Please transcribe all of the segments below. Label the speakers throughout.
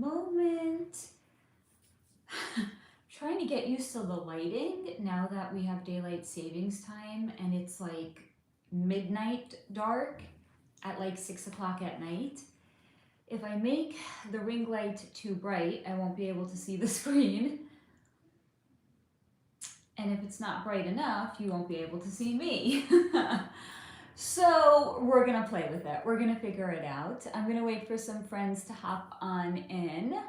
Speaker 1: moment. Trying to get used to the lighting now that we have daylight savings time and it's like midnight dark at like 6 o'clock at night. If I make the ring light too bright, I won't be able to see the screen. And if it's not bright enough, you won't be able to see me. So we're gonna play with it. We're gonna figure it out. I'm gonna wait for some friends to hop on in.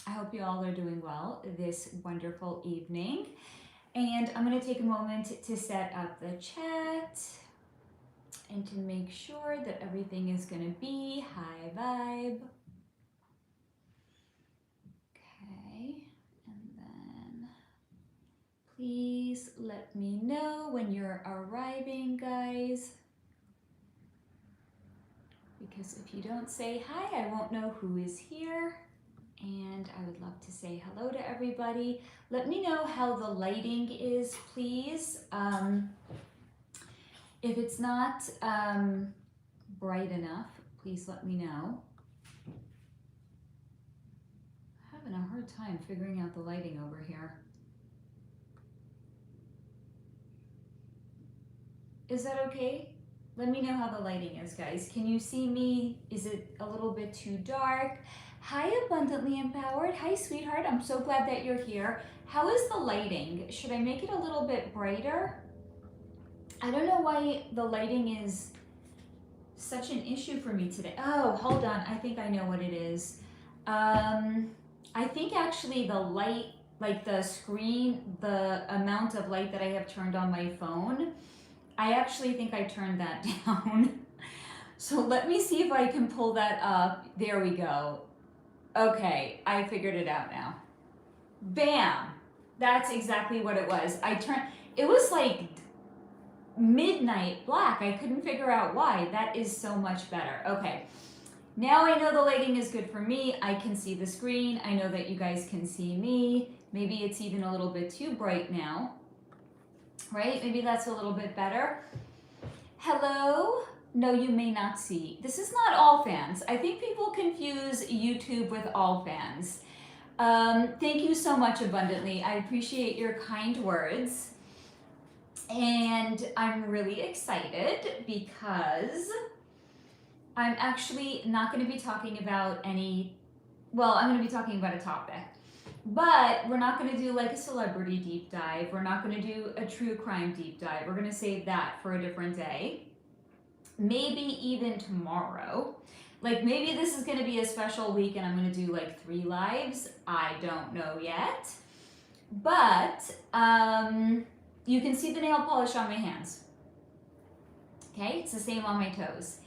Speaker 1: I hope you all are doing well this wonderful evening. And I'm gonna take a moment to set up the chat and to make sure that everything is gonna be high vibe. Okay, and then please let me know when you're arriving, guys. Because if you don't say hi, I won't know who is here. And I would love to say hello to everybody. Let me know how the lighting is, please. If it's not bright enough, please let me know. I'm having a hard time figuring out the lighting over here. Is that okay? Let me know how the lighting is, guys. Can you see me? Is it a little bit too dark? Hi, Abundantly Empowered. Hi, sweetheart. I'm so glad that you're here. How is the lighting? Should I make it a little bit brighter? I don't know why the lighting is such an issue for me today. Oh, hold on. I think I know what it is. I think actually the light, like the screen, the amount of light that I have turned on my phone, I actually think I turned that down. So let me see if I can pull that up. There we go. Okay, I figured it out now. Bam! That's exactly what it was. It was like midnight black. I couldn't figure out why. That is so much better. Okay, now I know the lighting is good for me. I can see the screen. I know that you guys can see me. Maybe it's even a little bit too bright now. Right? Maybe that's a little bit better. Hello? No, you may not see. This is not all fans. I think people confuse YouTube with all fans. Thank you so much, Abundantly. I appreciate your kind words. And I'm really excited because I'm actually not going to be talking about I'm going to be talking about a topic. But we're not going to do like a celebrity deep dive. We're not going to do a true crime deep dive. We're going to save that for a different day. Maybe even tomorrow. Like maybe this is going to be a special week and I'm going to do like 3 lives. I don't know yet. But you can see the nail polish on my hands. Okay, it's the same on my toes.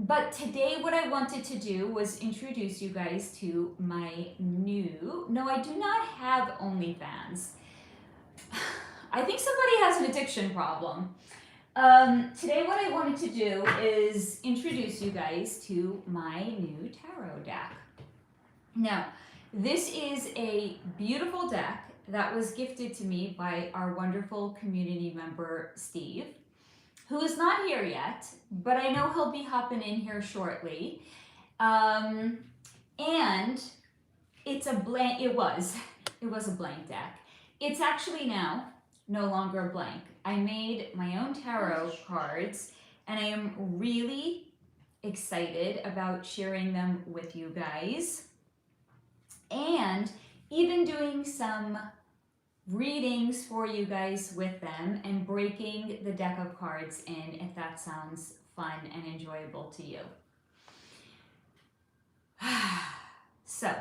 Speaker 1: But today what I wanted to do was introduce you guys to my no, I do not have OnlyFans. I think somebody has an addiction problem. Today what I wanted to do is introduce you guys to my new tarot deck. Now, this is a beautiful deck that was gifted to me by our wonderful community member, Steve, who is not here yet, but I know he'll be hopping in here shortly. And it's a blank, it was a blank deck. It's actually now no longer blank. I made my own tarot cards and I am really excited about sharing them with you guys and even doing some readings for you guys with them and breaking the deck of cards in if that sounds fun and enjoyable to you. So,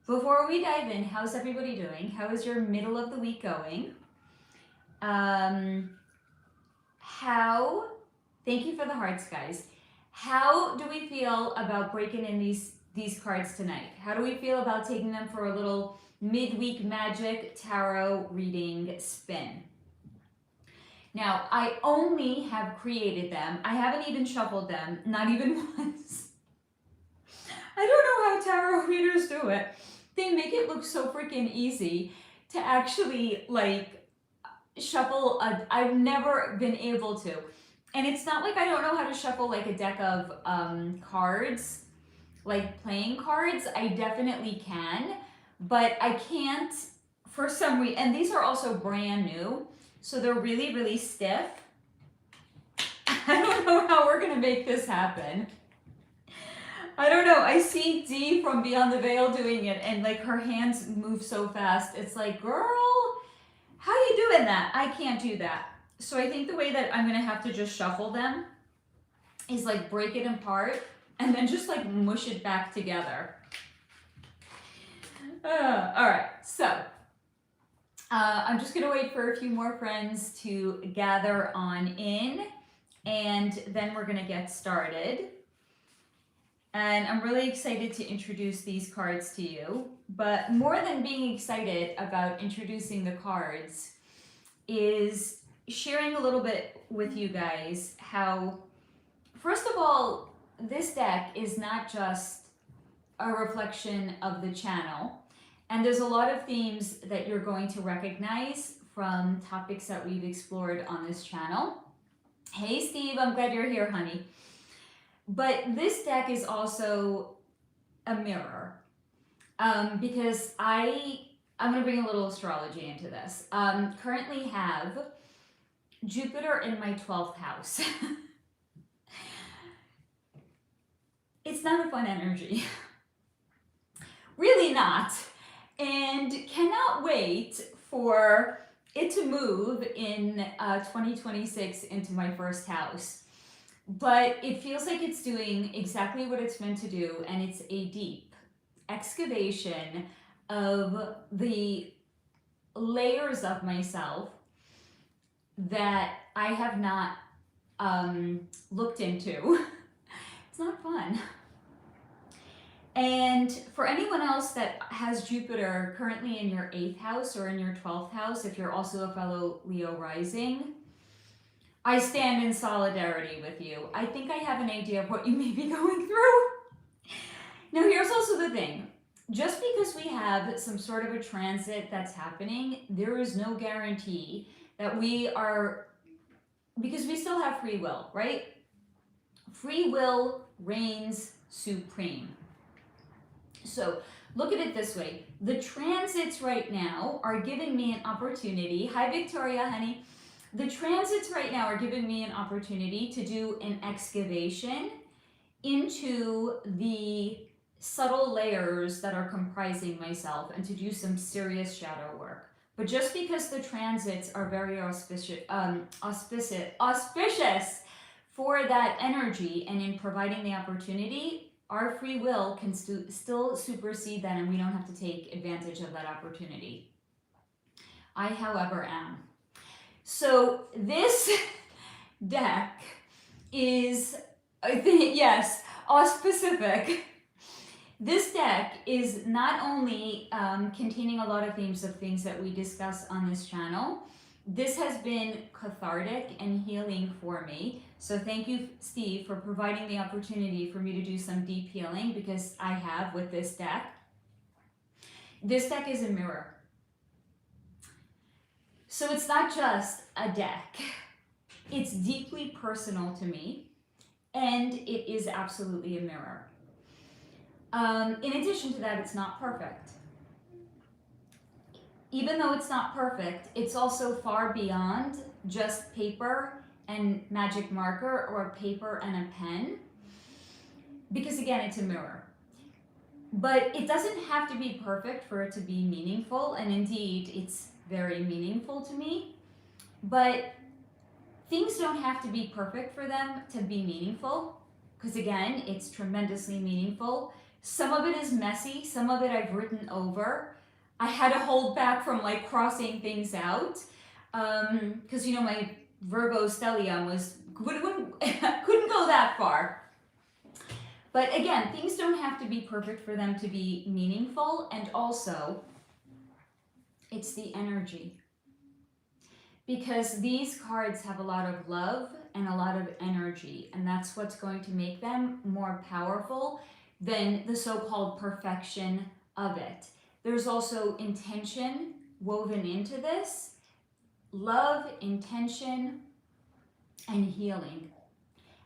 Speaker 1: before we dive in, how's everybody doing? How is your middle of the week going? Thank you for the hearts, guys. How do we feel about breaking in these cards tonight? How do we feel about taking them for a little midweek magic tarot reading spin? Now, I only have created them. I haven't even shuffled them, not even once. I don't know how tarot readers do it. They make it look so freaking easy to actually like shuffle. I've never been able to. And it's not like I don't know how to shuffle like a deck of cards. like playing cards, I definitely can, but I can't for some reason, and these are also brand new, so they're really, really stiff. I don't know how we're gonna make this happen. I don't know. I see Dee from Beyond the Veil doing it, and like her hands move so fast. It's like, girl, how you doing that? I can't do that. So I think the way that I'm gonna have to just shuffle them is like break it apart and then just like mush it back together. All right, so I'm just gonna wait for a few more friends to gather on in, and then we're gonna get started. And I'm really excited to introduce these cards to you. But more than being excited about introducing the cards is sharing a little bit with you guys how, first of all, this deck is not just a reflection of the channel. And there's a lot of themes that you're going to recognize from topics that we've explored on this channel. Hey, Steve, I'm glad you're here, honey. But this deck is also a mirror, because I'm going to bring a little astrology into this. Currently have Jupiter in my 12th house. It's not a fun energy. Really not. And cannot wait for it to move in 2026 into my first house. But it feels like it's doing exactly what it's meant to do, and it's a deep excavation of the layers of myself that I have not looked into. It's not fun. And for anyone else that has Jupiter currently in your 8th house or in your 12th house, if you're also a fellow Leo rising, I stand in solidarity with you. I think I have an idea of what you may be going through. Now, here's also the thing. Just because we have some sort of a transit that's happening, there is no guarantee that we are, because we still have free will, right? Free will reigns supreme. So look at it this way. The transits right now are giving me an opportunity. Hi, Victoria, honey. The transits right now are giving me an opportunity to do an excavation into the subtle layers that are comprising myself and to do some serious shadow work. But just because the transits are very auspicious for that energy and in providing the opportunity, our free will can still supersede that, and we don't have to take advantage of that opportunity. I, however, am. So this deck is, I think, yes, specific. This deck is not only containing a lot of themes of things that we discuss on this channel. This has been cathartic and healing for me. So thank you, Steve, for providing the opportunity for me to do some deep healing, because I have with this deck. This deck is a mirror. So it's not just a deck. It's deeply personal to me, and it is absolutely a mirror. In addition to that, it's not perfect. Even though it's not perfect, it's also far beyond just paper and magic marker or paper and a pen, because again, it's a mirror. But it doesn't have to be perfect for it to be meaningful, and indeed, it's very meaningful to me. But things don't have to be perfect for them to be meaningful, because again, it's tremendously meaningful. Some of it is messy, some of it I've written over. I had to hold back from like crossing things out, because you know my Virgo stellium couldn't go that far. But again, things don't have to be perfect for them to be meaningful, and also it's the energy. Because these cards have a lot of love and a lot of energy, and that's what's going to make them more powerful than the so-called perfection of it. There's also intention woven into this, love, intention, and healing.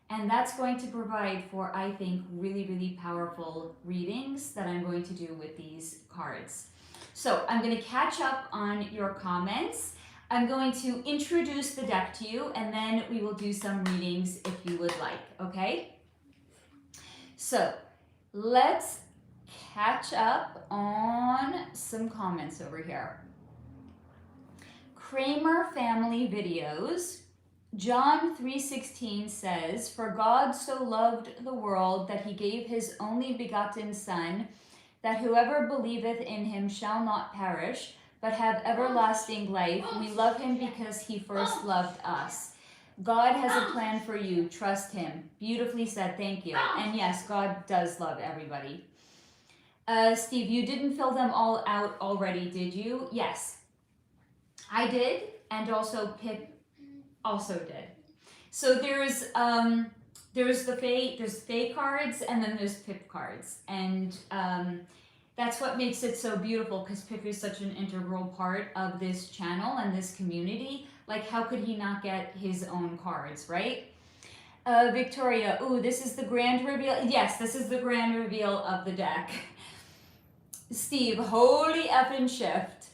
Speaker 1: And that's going to provide for, I think, really, really powerful readings that I'm going to do with these cards. So I'm going to catch up on your comments. I'm going to introduce the deck to you, and then we will do some readings if you would like, okay? So let's catch up on some comments over here. Kramer Family Videos. John 3:16 says, "For God so loved the world that he gave his only begotten Son, that whoever believeth in him shall not perish, but have everlasting life. We love him because he first loved us." God has a plan for you. Trust him. Beautifully said. Thank you. And yes, God does love everybody. Steve, you didn't fill them all out already, did you? Yes, I did, and also Pip also did. So there's the Fae cards, and then there's Pip cards, and that's what makes it so beautiful, because Pip is such an integral part of this channel and this community. Like, how could he not get his own cards, right? Victoria, ooh, this is the grand reveal. Yes, this is the grand reveal of the deck. Steve, holy effing shift.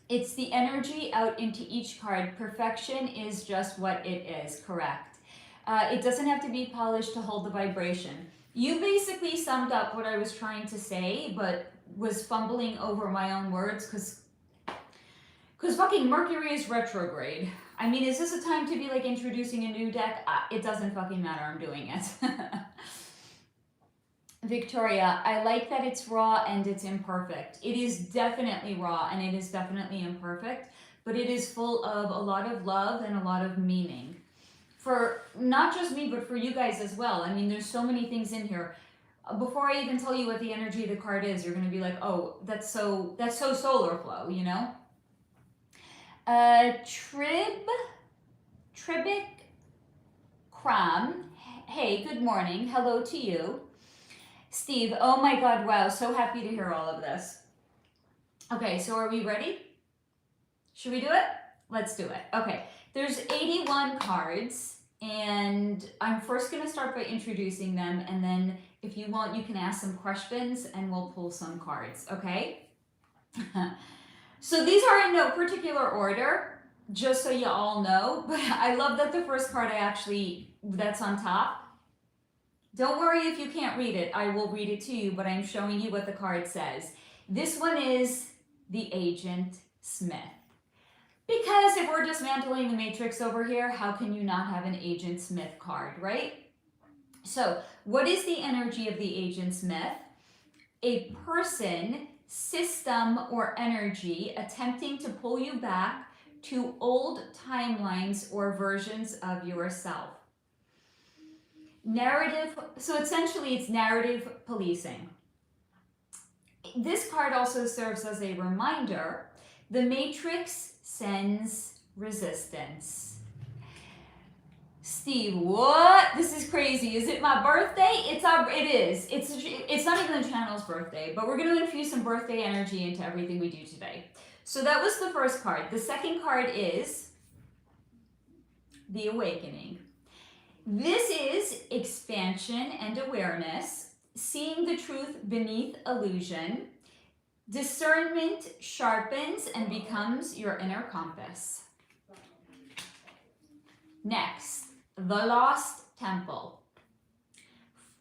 Speaker 1: It's the energy out into each card. Perfection is just what it is, correct. It doesn't have to be polished to hold the vibration. You basically summed up what I was trying to say, but was fumbling over my own words because fucking Mercury is retrograde. I mean, is this a time to be like introducing a new deck? It doesn't fucking matter, I'm doing it. Victoria, I like that it's raw and it's imperfect. It is definitely raw and it is definitely imperfect, but it is full of a lot of love and a lot of meaning. For not just me, but for you guys as well. I mean, there's so many things in here. Before I even tell you what the energy of the card is, you're going to be like, oh, that's so solar flow, you know? Tribic Cram, hey, good morning. Hello to you. Steve, oh my God, wow, so happy to hear all of this. Okay, so are we ready? Should we do it? Let's do it. Okay, there's 81 cards, and I'm first going to start by introducing them, and then if you want, you can ask some questions, and we'll pull some cards, okay? So these are in no particular order, just so you all know, but I love that the first card that's on top. Don't worry if you can't read it. I will read it to you, but I'm showing you what the card says. This one is the Agent Smith. Because if we're dismantling the matrix over here, how can you not have an Agent Smith card, right? So what is the energy of the Agent Smith? A person, system, or energy attempting to pull you back to old timelines or versions of yourself. Narrative, so essentially it's narrative policing. This card also serves as a reminder. The Matrix sends resistance. Steve, what? This is crazy. Is it my birthday? It is. It's not even the channel's birthday, but we're going to infuse some birthday energy into everything we do today. So that was the first card. The second card is the Awakening. This is expansion and awareness, seeing the truth beneath illusion. Discernment sharpens and becomes your inner compass. Next, the Lost Temple.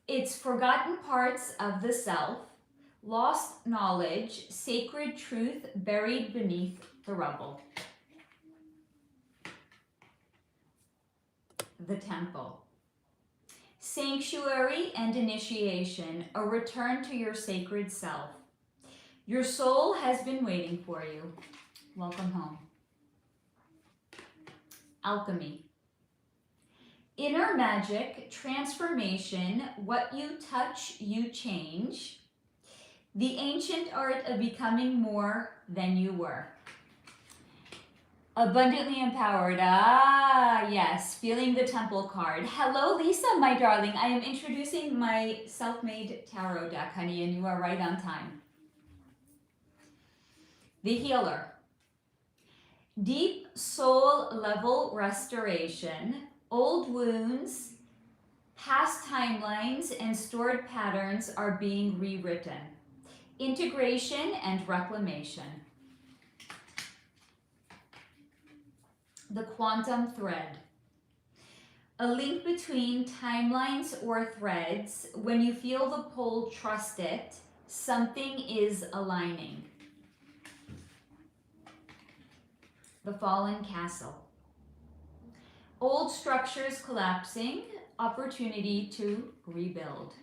Speaker 1: It's forgotten parts of the self, lost knowledge, sacred truth buried beneath the rubble. The Temple. Sanctuary and initiation, a return to your sacred self. Your soul has been waiting for you. Welcome home. Alchemy. Inner magic, transformation, what you touch, you change. The ancient art of becoming more than you were. Abundantly empowered. Ah, yes. Feeling the Temple card. Hello, Lisa, my darling. I am introducing my self-made tarot deck, honey, and you are right on time. The Healer. Deep soul level restoration. Old wounds Past timelines and stored patterns are being rewritten. Integration and reclamation. The quantum thread. A link between timelines or threads. When you feel the pull, trust it. Something is aligning. The fallen castle. Old structures collapsing. Opportunity to rebuild.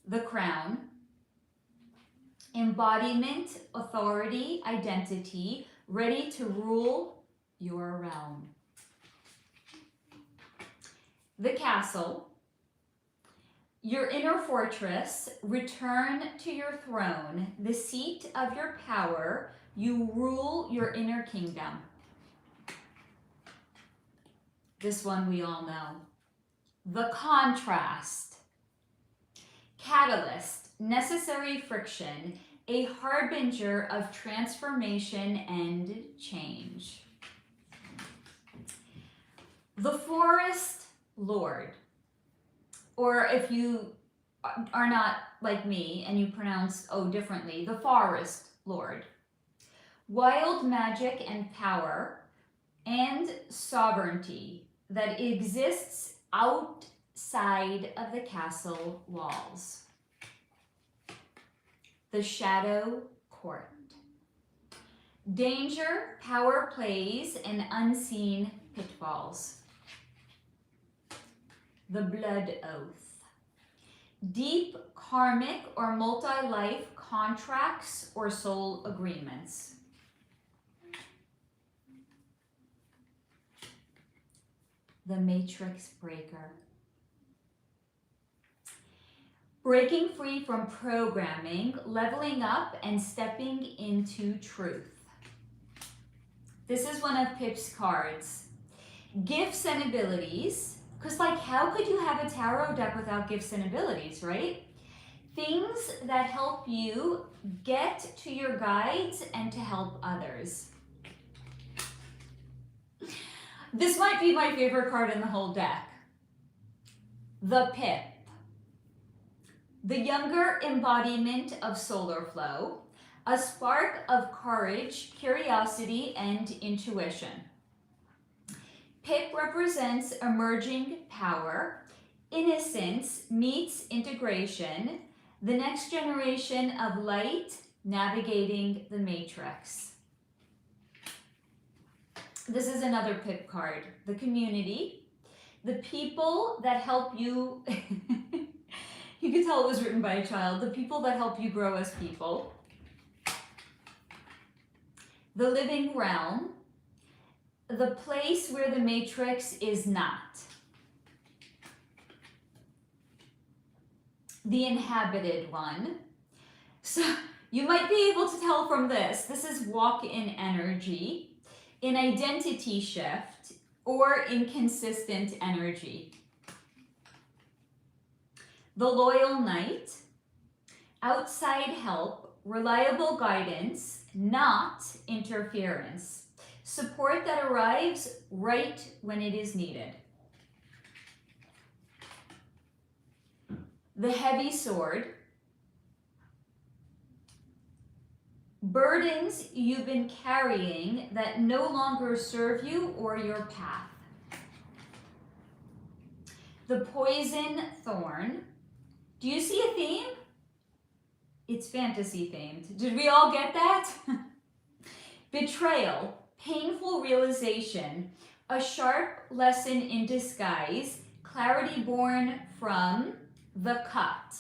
Speaker 1: The crown. Embodiment, authority, identity, ready to rule your realm. The castle. Your inner fortress, return to your throne, the seat of your power. You rule your inner kingdom. This one we all know. The contrast. Catalyst, necessary friction, a harbinger of transformation and change. The forest lord, or if you are not like me and you pronounce O differently, the forest lord. Wild magic and power and sovereignty that exists outside of the castle walls. The shadow court. Danger, power plays, and unseen pitfalls. The blood oath. Deep karmic or multi-life contracts or soul agreements. The matrix breaker. Breaking free from programming, leveling up, and stepping into truth. This is one of Pip's cards. Gifts and abilities, because like how could you have a tarot deck without gifts and abilities, right? Things that help you get to your guides and to help others. This might be my favorite card in the whole deck. The Pip. The younger embodiment of solar flow, a spark of courage, curiosity, and intuition. Pip represents emerging power, innocence meets integration, the next generation of light navigating the matrix. This is another Pip card. The community, the people that help you, you can tell it was written by a child, the people that help you grow as people. The living realm, the place where the matrix is not. The inhabited one. So you might be able to tell from this is walk-in energy, in identity shift, or inconsistent energy. The loyal knight, outside help, reliable guidance, not interference. Support that arrives right when it is needed. The heavy sword, burdens you've been carrying that no longer serve you or your path. The poison thorn. Do you see a theme? It's fantasy themed. Did we all get that? Betrayal, painful realization, a sharp lesson in disguise, clarity born from the cut.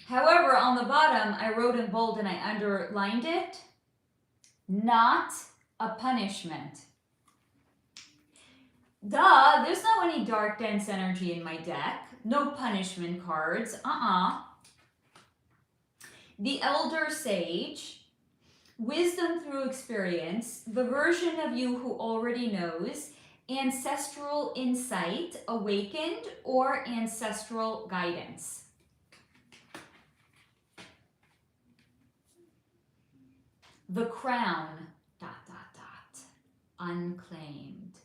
Speaker 1: However, on the bottom, I wrote in bold and I underlined it, not a punishment. Duh, there's not any dark, dense energy in my deck. No punishment cards, The elder sage, wisdom through experience, the version of you who already knows, ancestral insight, awakened, or ancestral guidance. The crown, unclaimed.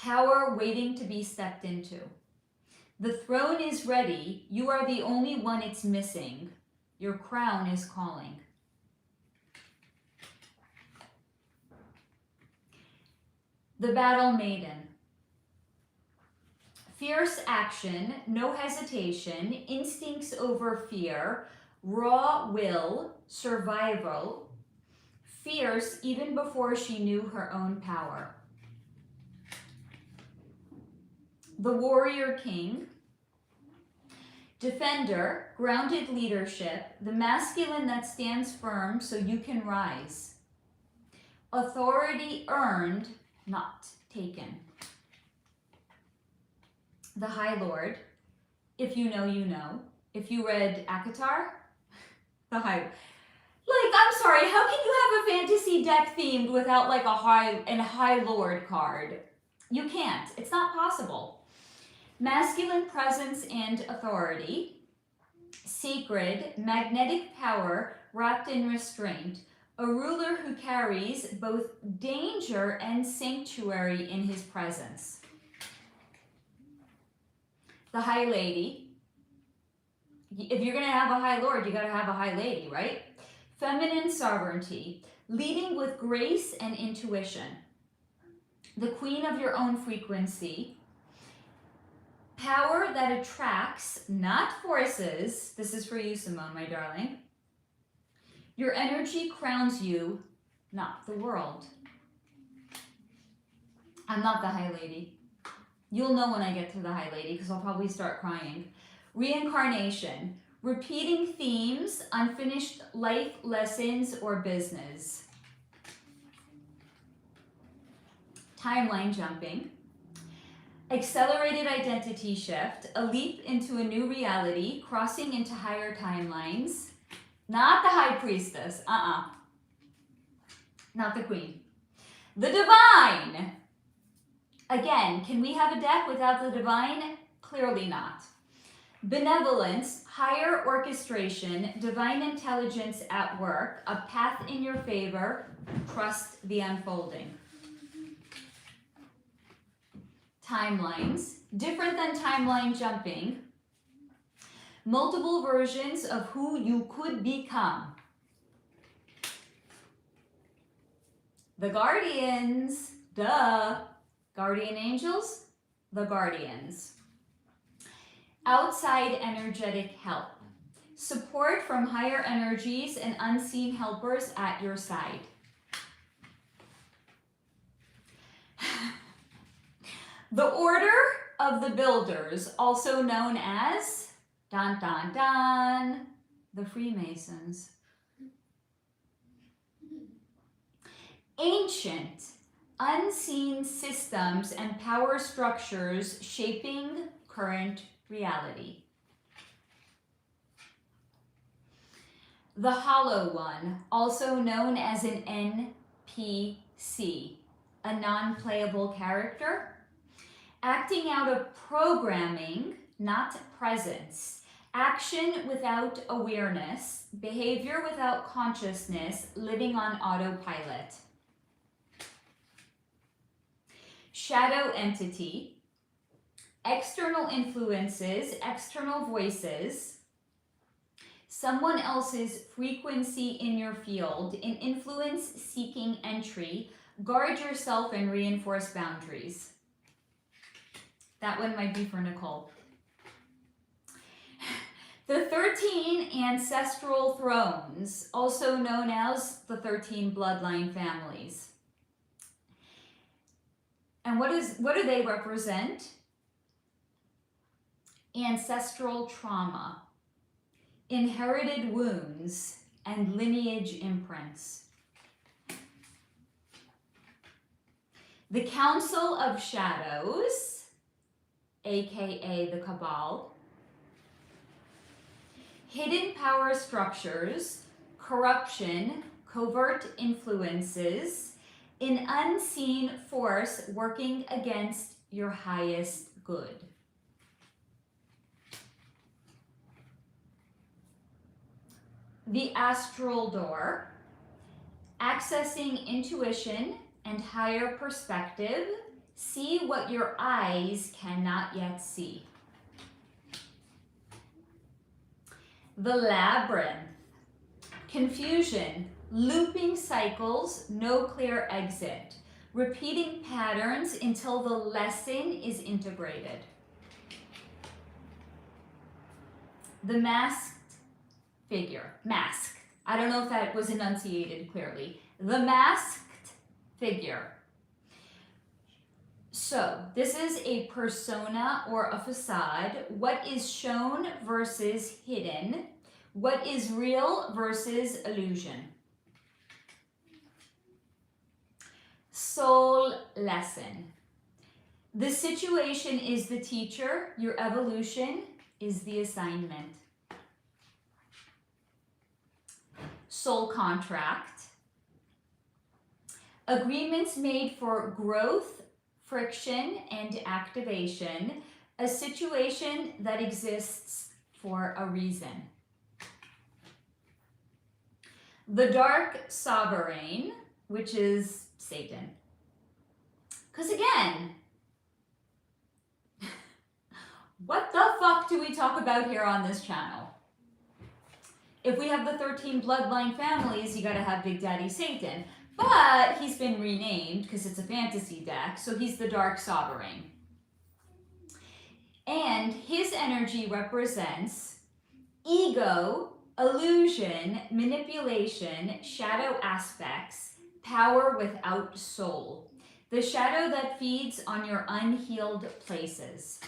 Speaker 1: Power waiting to be stepped into. The throne is ready. You are the only one it's missing. Your crown is calling. The battle maiden. Fierce action, no hesitation, instincts over fear, raw will, survival, fierce even before she knew her own power. The warrior king. Defender, grounded leadership, the masculine that stands firm so you can rise. Authority earned, not taken. The High Lord, if you know, you know. If you read Akatar, the High, I'm sorry, how can you have a fantasy deck themed without like a High Lord card? You can't, it's not possible. Masculine presence and authority, sacred, magnetic power wrapped in restraint, a ruler who carries both danger and sanctuary in his presence. The High Lady. If you're going to have a High Lord, you got to have a High Lady, right? Feminine sovereignty, leading with grace and intuition. The queen of your own frequency. Power that attracts, not forces. This is for you, Simone, my darling. Your energy crowns you, not the world. I'm not the High Lady. You'll know when I get to the High Lady because I'll probably start crying. Reincarnation, repeating themes, unfinished life lessons or business. Timeline jumping. Accelerated identity shift, a leap into a new reality, crossing into higher timelines. Not the High Priestess, Not the Queen. The Divine. Again, can we have a deck without the Divine? Clearly not. Benevolence, higher orchestration, divine intelligence at work, a path in your favor, trust the unfolding. Timelines, different than timeline jumping, multiple versions of who you could become. The Guardians, duh. Guardian angels, the Guardians. Outside energetic help, support from higher energies and unseen helpers at your side. The Order of the Builders, also known as, dun dun dun, the Freemasons. Ancient, unseen systems and power structures shaping current reality. The Hollow One, also known as an NPC, a non-playable character. Acting out of programming, not presence. Action without awareness. Behavior without consciousness. Living on autopilot. Shadow entity. External influences, external voices. Someone else's frequency in your field. An influence seeking entry. Guard yourself and reinforce boundaries. That one might be for Nicole. The 13 ancestral thrones, also known as the 13 bloodline families. And what do they represent? Ancestral trauma, inherited wounds, and lineage imprints. The Council of Shadows, aka the Cabal. Hidden power structures, corruption, covert influences, an unseen force working against your highest good. The Astral Door, accessing intuition and higher perspective, See what your eyes cannot yet see. The labyrinth. Confusion, looping cycles, no clear exit. Repeating patterns until the lesson is integrated. The masked figure. Masked. I don't know if that was enunciated clearly. The masked figure. So, this is a persona or a facade. What is shown versus hidden. What is real versus illusion. Soul lesson. The situation is the teacher. Your evolution is the assignment. Soul contract. Agreements made for growth, friction, and activation. A situation that exists for a reason. The dark sovereign, which is Satan. Because again, what the fuck do we talk about here on this channel? If we have the 13 bloodline families, you gotta have Big Daddy Satan. But he's been renamed because it's a fantasy deck, so he's the dark sovereign. And his energy represents ego, illusion, manipulation, shadow aspects, power without soul. The shadow that feeds on your unhealed places.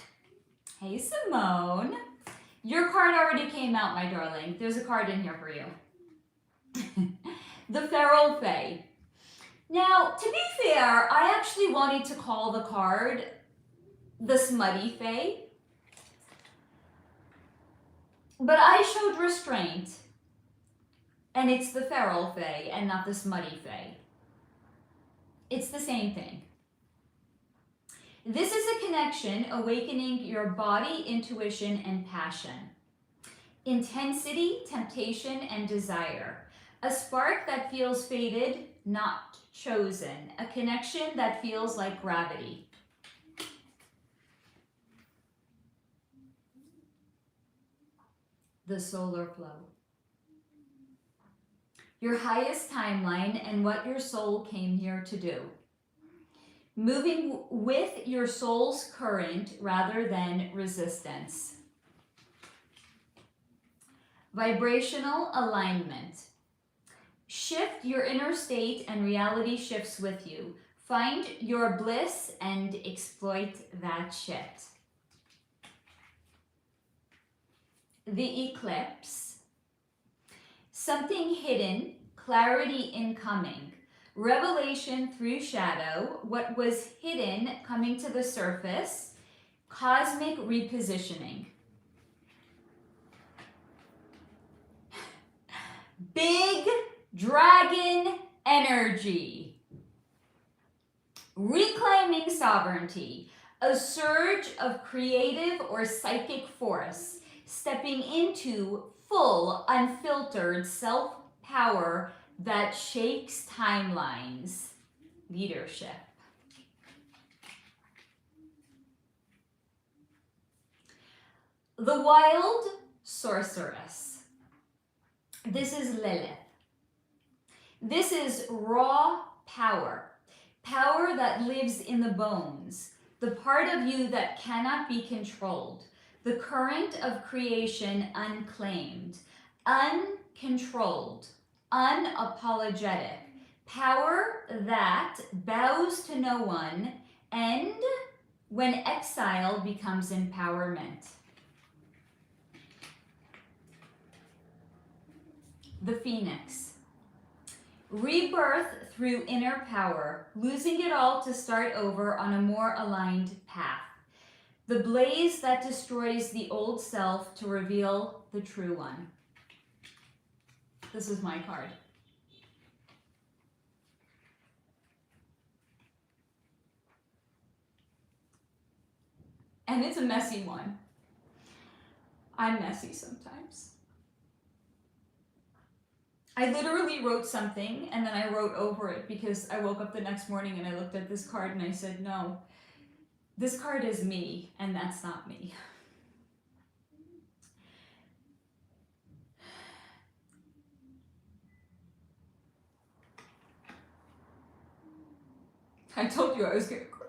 Speaker 1: Hey, Simone. Your card already came out, my darling. There's a card in here for you. The Feral Fae. Now, to be fair, I actually wanted to call the card the Smutty Fae. But I showed restraint, and it's the Feral Fae and not the Smutty Fae. It's the same thing. This is a connection awakening your body, intuition, and passion. Intensity, temptation, and desire. A spark that feels fated, not chosen. A connection that feels like gravity. The solar flow. Your highest timeline and what your soul came here to do. Moving with your soul's current rather than resistance. Vibrational alignment. Shift your inner state and reality shifts with you. Find your bliss and exploit that shit. The eclipse. Something hidden, clarity incoming. Revelation through shadow, what was hidden coming to the surface. Cosmic repositioning. Big dragon energy. Reclaiming sovereignty. A surge of creative or psychic force. Stepping into full, unfiltered self-power that shakes timelines. Leadership. The wild sorceress. This is Lilith. This is raw power. Power that lives in the bones. The part of you that cannot be controlled. The current of creation unclaimed, uncontrolled, unapologetic, power that bows to no one, and when exile becomes empowerment. The Phoenix. Rebirth through inner power, losing it all to start over on a more aligned path. The blaze that destroys the old self to reveal the true one. This is my card. And it's a messy one. I'm messy sometimes. I literally wrote something and then I wrote over it because I woke up the next morning and I looked at this card and I said, no, This card is me, and that's not me. I told you I was gonna cry.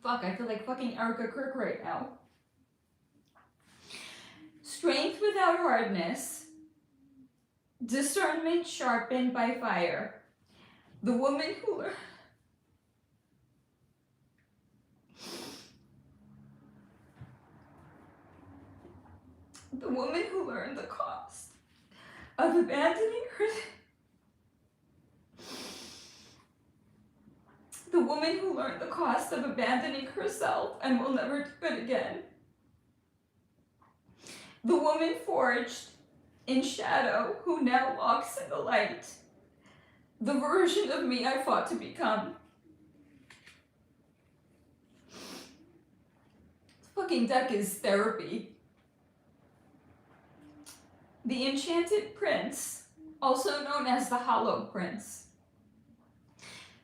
Speaker 1: Fuck, I feel like fucking Erica Kirk right now. Strength without hardness. Discernment sharpened by fire. The woman who learned. The woman who learned the cost of abandoning her. The woman who learned the cost of abandoning herself and will never do it again. The woman forged in shadow who now walks in the light. The version of me I fought to become. This fucking deck is therapy. The Enchanted Prince, also known as the Hollow Prince.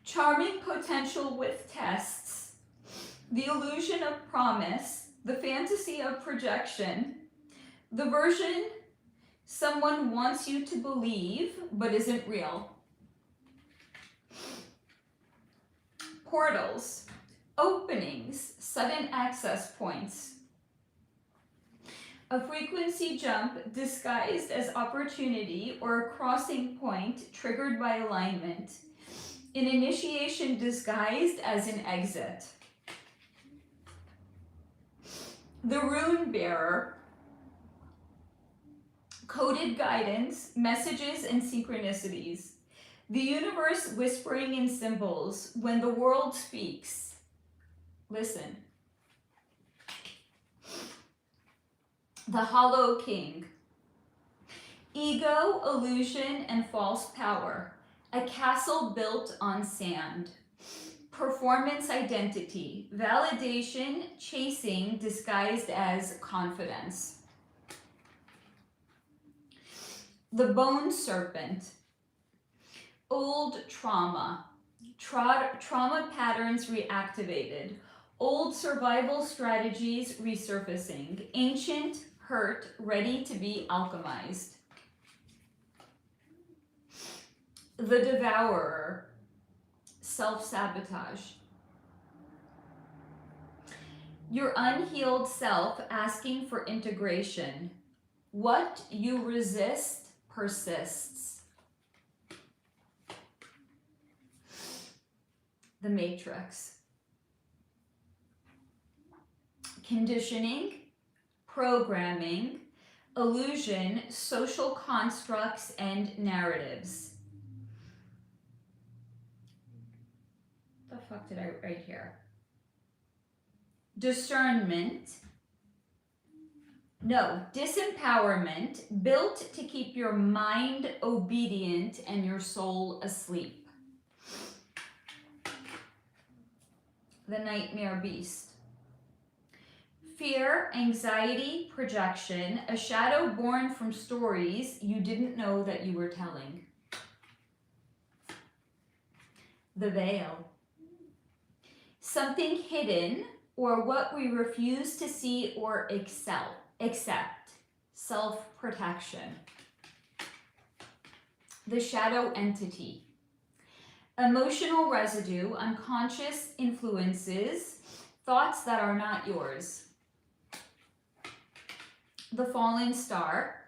Speaker 1: Charming potential with tests. The illusion of promise. The fantasy of projection. The version someone wants you to believe but isn't real. Portals. Openings. Sudden access points. A frequency jump disguised as opportunity or a crossing point triggered by alignment. An initiation disguised as an exit. The Rune Bearer. Coded guidance, messages, and synchronicities. The universe whispering in symbols. When the world speaks, listen. The Hollow King. Ego, illusion, and false power. A castle built on sand. Performance identity. Validation, chasing, disguised as confidence. The Bone Serpent. Old trauma. Trauma patterns reactivated. Old survival strategies resurfacing. Ancient hurt ready to be alchemized. The Devourer. Self-sabotage. Your unhealed self asking for integration. What you resist persists. The Matrix. Conditioning, programming, illusion, social constructs, and narratives. The fuck did I write here? Discernment. No, disempowerment, built to keep your mind obedient and your soul asleep. The Nightmare Beast. Fear, anxiety, projection, a shadow born from stories you didn't know that you were telling. The Veil. Something hidden or what we refuse to see or accept. Self-protection. The Shadow Entity. Emotional residue, unconscious influences, thoughts that are not yours. The Falling Star.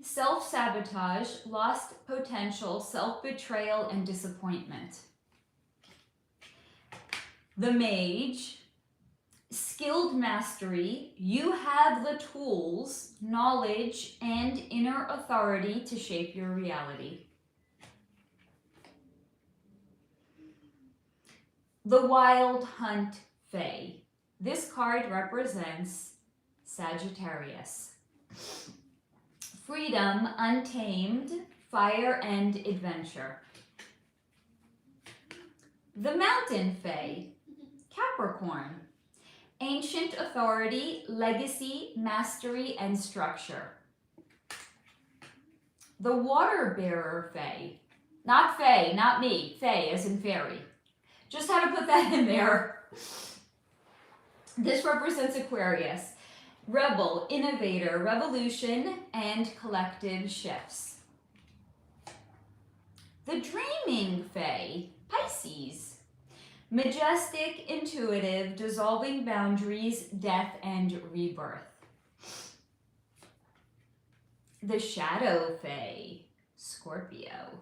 Speaker 1: Self-sabotage, lost potential, self-betrayal, and disappointment. The Mage. Skilled mastery, you have the tools, knowledge, and inner authority to shape your reality. The Wild Hunt Fae. This card represents Sagittarius. Freedom, untamed, fire, and adventure. The Mountain Fae. Capricorn. Ancient authority, legacy, mastery, and structure. The water bearer fae. Not fae, not me. Fae as in fairy. Just had to put that in there. This represents Aquarius. Rebel, innovator, revolution, and collective shifts. The dreaming fae, Pisces. Majestic, intuitive, dissolving boundaries, death, and rebirth. The shadow fae, Scorpio.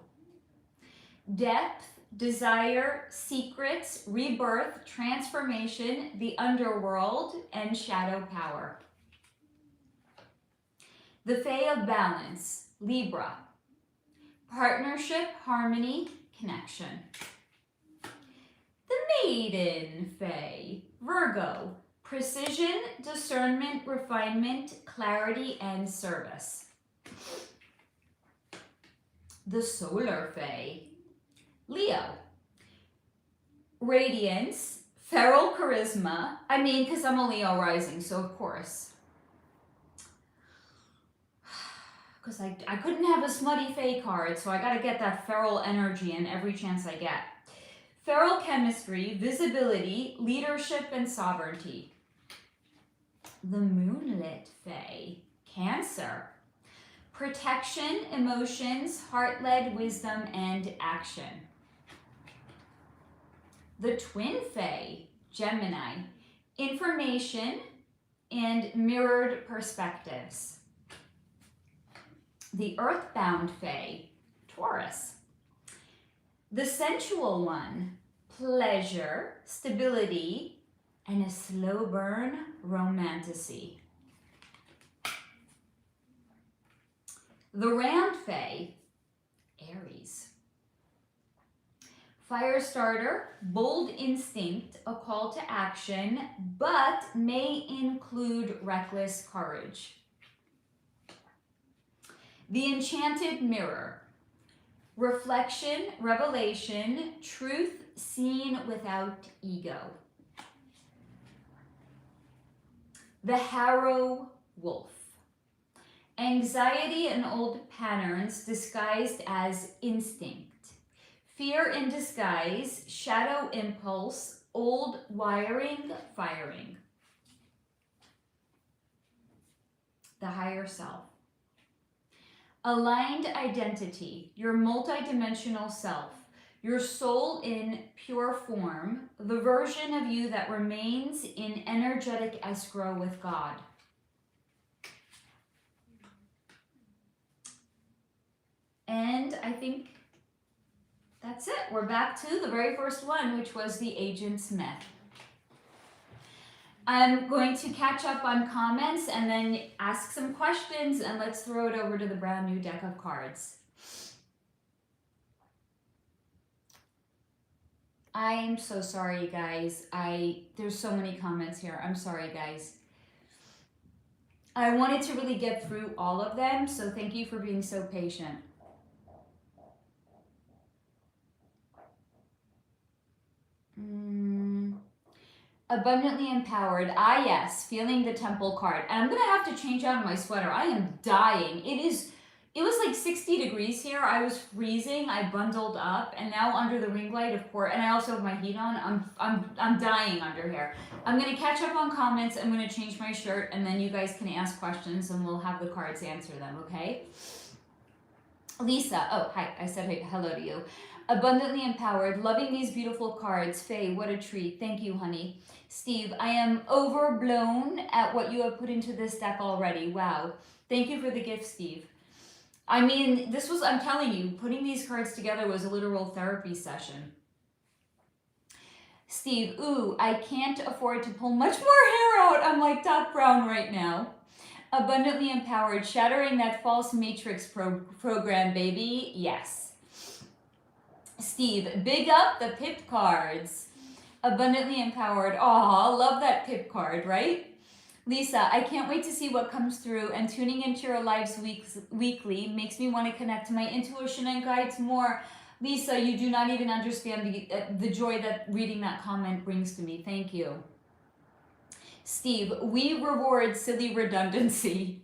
Speaker 1: Depth, desire, secrets, rebirth, transformation, the underworld, and shadow power. The fae of balance, Libra. Partnership, harmony, connection. The maiden fae, Virgo. Precision, discernment, refinement, clarity, and service. The solar fae, Leo. Radiance, feral charisma. I mean, because I'm a Leo rising, so of course. Because I couldn't have a smutty fae card, so I got to get that feral energy in every chance I get. Feral chemistry, visibility, leadership, and sovereignty. The moonlit fae, Cancer. Protection, emotions, heart-led wisdom, and action. The twin fae, Gemini. Information and mirrored perspectives. The earthbound fae, Taurus. The sensual one, pleasure, stability, and a slow burn, romantasy. The ram fae, Aries. Fire starter, bold instinct, a call to action, but may include reckless courage. The enchanted mirror, reflection, revelation, truth seen without ego. The harrow wolf. Anxiety and old patterns disguised as instinct. Fear in disguise, shadow impulse, old wiring, firing. The higher self. Aligned identity, your multidimensional self, your soul in pure form, the version of you that remains in energetic escrow with God. And I think that's it. We're back to the very first one, which was the agent's myth. I'm going to catch up on comments and then ask some questions, and let's throw it over to the brand new deck of cards. I'm so sorry, guys. There's so many comments here. I'm sorry, guys. I wanted to really get through all of them, so thank you for being so patient. Abundantly empowered. Ah, yes, feeling the temple card. And I'm going to have to change out my sweater. I am dying. It was like 60 degrees here. I was freezing. I bundled up, and now under the ring light, of course, and I also have my heat on. I'm dying under here. I'm going to catch up on comments. I'm going to change my shirt, and then you guys can ask questions, and we'll have the cards answer them, okay? Lisa, oh, hi, I said hello to you. Abundantly empowered, loving these beautiful cards. Faye, what a treat. Thank you, honey. Steve, I am overblown at what you have put into this deck already. Wow. Thank you for the gift, Steve. I mean, I'm telling you, putting these cards together was a literal therapy session. Steve, ooh, I can't afford to pull much more hair out. I'm like Doc Brown right now. Abundantly empowered, shattering that false matrix program, baby. Yes. Steve, big up the pip cards. Abundantly empowered. Aw, love that pip card, right? Lisa, I can't wait to see what comes through, and tuning into your lives weekly makes me want to connect to my intuition and guides more. Lisa, you do not even understand the joy that reading that comment brings to me. Thank you. Steve, we reward silly redundancy.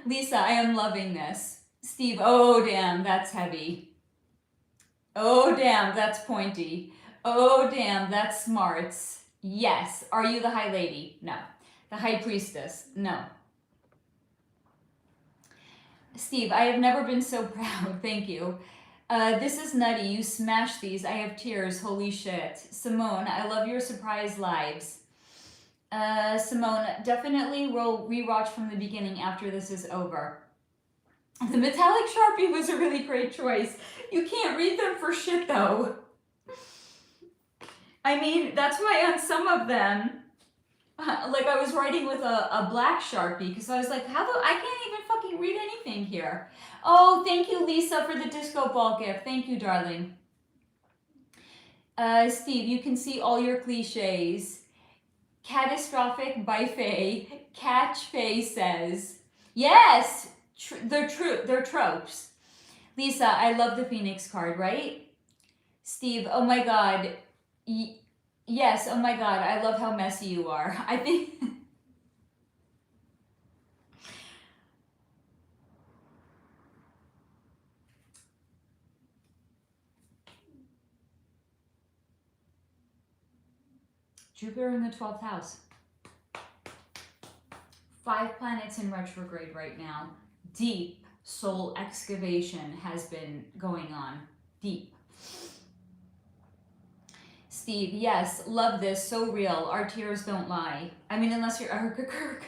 Speaker 1: Lisa, I am loving this. Steve, oh damn, that's heavy. Oh damn, that's pointy. Oh damn, that's smarts. Yes. Are you the High Lady? No. The High Priestess? No. Steve, I have never been so proud. Thank you. This is nutty. You smashed these. I have tears. Holy shit. Simone, I love your surprise lives. Simone, definitely will rewatch from the beginning after this is over. The metallic Sharpie was a really great choice. You can't read them for shit though. I mean, that's why on some of them, like I was writing with a black Sharpie because I was like, I can't even fucking read anything here. Oh, thank you, Lisa, for the disco ball gift. Thank you, darling. Steve, you can see all your cliches. Catastrophic by Faye. Catch Faye says. Yes, they're true. They're tropes. Lisa, I love the Phoenix card, right? Steve, oh my God. Yes, oh my God. I love how messy you are. I think... Jupiter in the 12th house. 5 planets in retrograde right now. Deep soul excavation has been going on. Deep. Steve, yes, love this. So real. Our tears don't lie. I mean, unless you're Erica Kirk.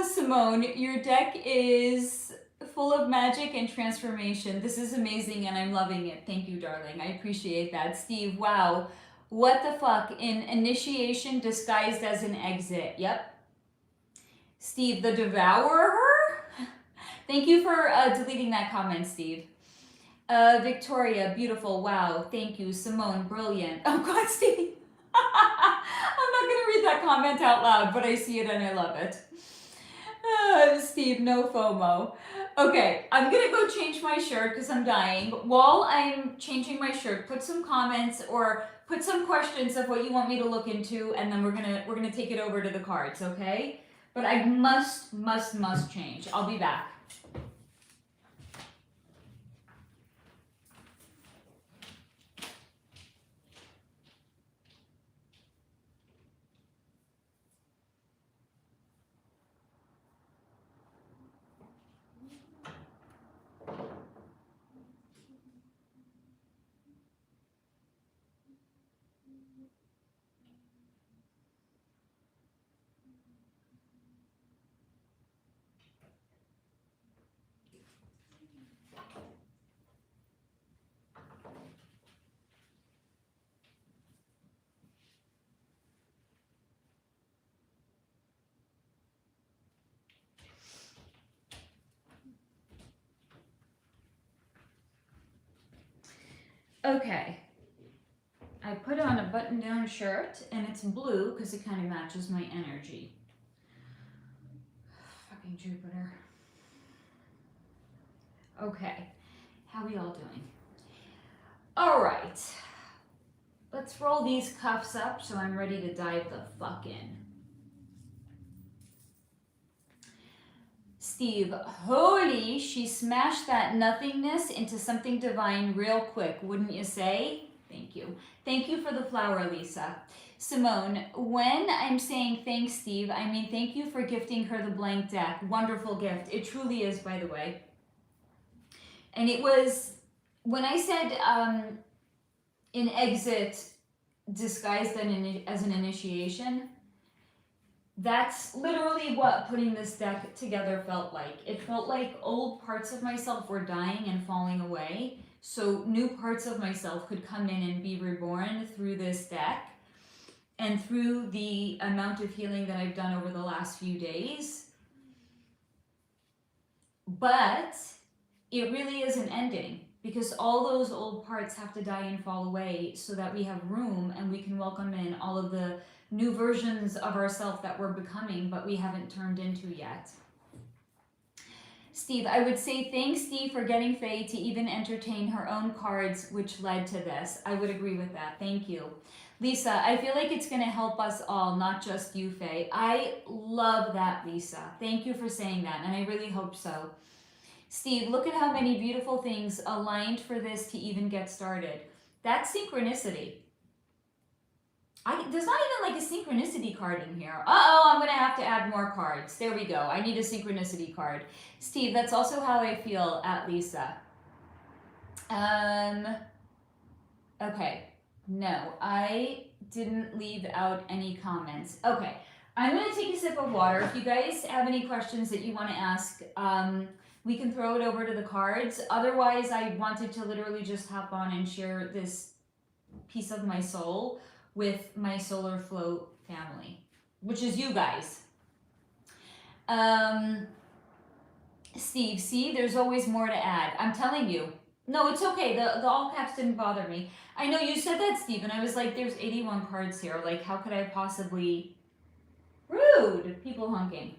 Speaker 1: Simone, your deck is full of magic and transformation. This is amazing and I'm loving it. Thank you, darling. I appreciate that. Steve, wow. What the fuck? In initiation disguised as an exit. Yep. Steve, the devourer? Thank you for deleting that comment, Steve. Victoria, beautiful. Wow. Thank you. Simone, brilliant. Oh, God, Steve. I'm not going to read that comment out loud, but I see it and I love it. Steve, no FOMO. Okay, I'm going to go change my shirt because I'm dying. While I'm changing my shirt, put some comments or put some questions of what you want me to look into, and then we're gonna take it over to the cards, okay? But I must change. I'll be back. Okay. I put on a button-down shirt, and it's blue because it kind of matches my energy. Fucking Jupiter. Okay. How we all doing? All right. Let's roll these cuffs up so I'm ready to dive the fuck in. Steve, holy, she smashed that nothingness into something divine real quick, wouldn't you say? Thank you. Thank you for the flower, Lisa. Simone, when I'm saying thanks, Steve, I mean thank you for gifting her the blank deck. Wonderful gift. It truly is, by the way. And it was, when I said an exit disguised as an initiation, that's literally what putting this deck together felt like. It felt like old parts of myself were dying and falling away, so new parts of myself could come in and be reborn through this deck and through the amount of healing that I've done over the last few days. But it really is an ending, because all those old parts have to die and fall away so that we have room and we can welcome in all of the new versions of ourselves that we're becoming, but we haven't turned into yet. Steve, I would say thanks, Steve, for getting Faye to even entertain her own cards, which led to this. I would agree with that. Thank you. Lisa, I feel like it's going to help us all, not just you, Faye. I love that, Lisa. Thank you for saying that, and I really hope so. Steve, look at how many beautiful things aligned for this to even get started. That's synchronicity. There's not even like a synchronicity card in here. Uh-oh, I'm going to have to add more cards. There we go. I need a synchronicity card. Steve, that's also how I feel at Lisa. Okay. No, I didn't leave out any comments. Okay. I'm going to take a sip of water. If you guys have any questions that you want to ask, we can throw it over to the cards. Otherwise, I wanted to literally just hop on and share this piece of my soul with my solar flow family, which is you guys. Steve, see, there's always more to add. I'm telling you. No, it's okay. The all caps didn't bother me. I know you said that, Steve, and I was like, there's 81 cards here. Like, how could I possibly... Rude! People honking.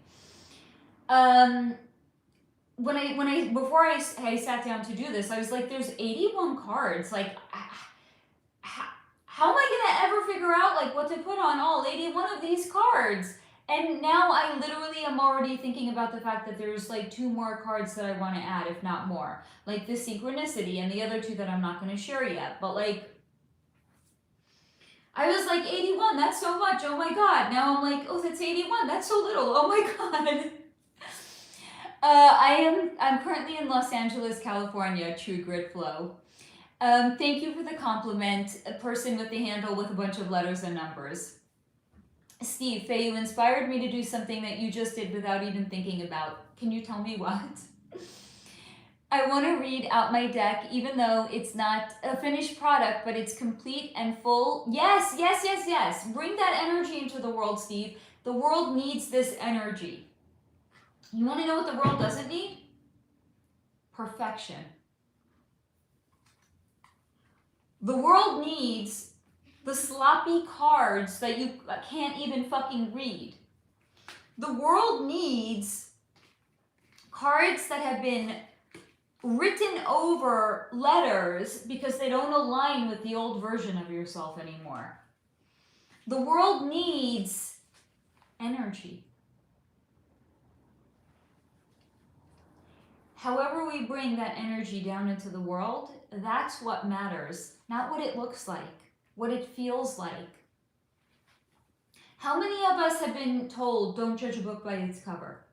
Speaker 1: Before I sat down to do this, I was like, there's 81 cards. Like, how am I going to ever figure out, like, what to put on all 81 of these cards? And now I literally am already thinking about the fact that there's, like, 2 more cards that I want to add, if not more. Like, the synchronicity and the other 2 that I'm not going to share yet. But, like, I was like, 81, that's so much. Oh, my God. Now I'm like, oh, that's 81. That's so little. Oh, my God. I'm currently in Los Angeles, California, True Grit Flow. Thank you for the compliment, a person with the handle with a bunch of letters and numbers. Steve, Faye, you inspired me to do something that you just did without even thinking about. Can you tell me what? I want to read out my deck, even though it's not a finished product, but it's complete and full. Yes, yes, yes, yes. Bring that energy into the world, Steve. The world needs this energy. You want to know what the world doesn't need? Perfection. The world needs the sloppy cards that you can't even fucking read. The world needs cards that have been written over letters because they don't align with the old version of yourself anymore. The world needs energy. However we bring that energy down into the world, that's what matters. Not what it looks like, what it feels like. How many of us have been told, don't judge a book by its cover?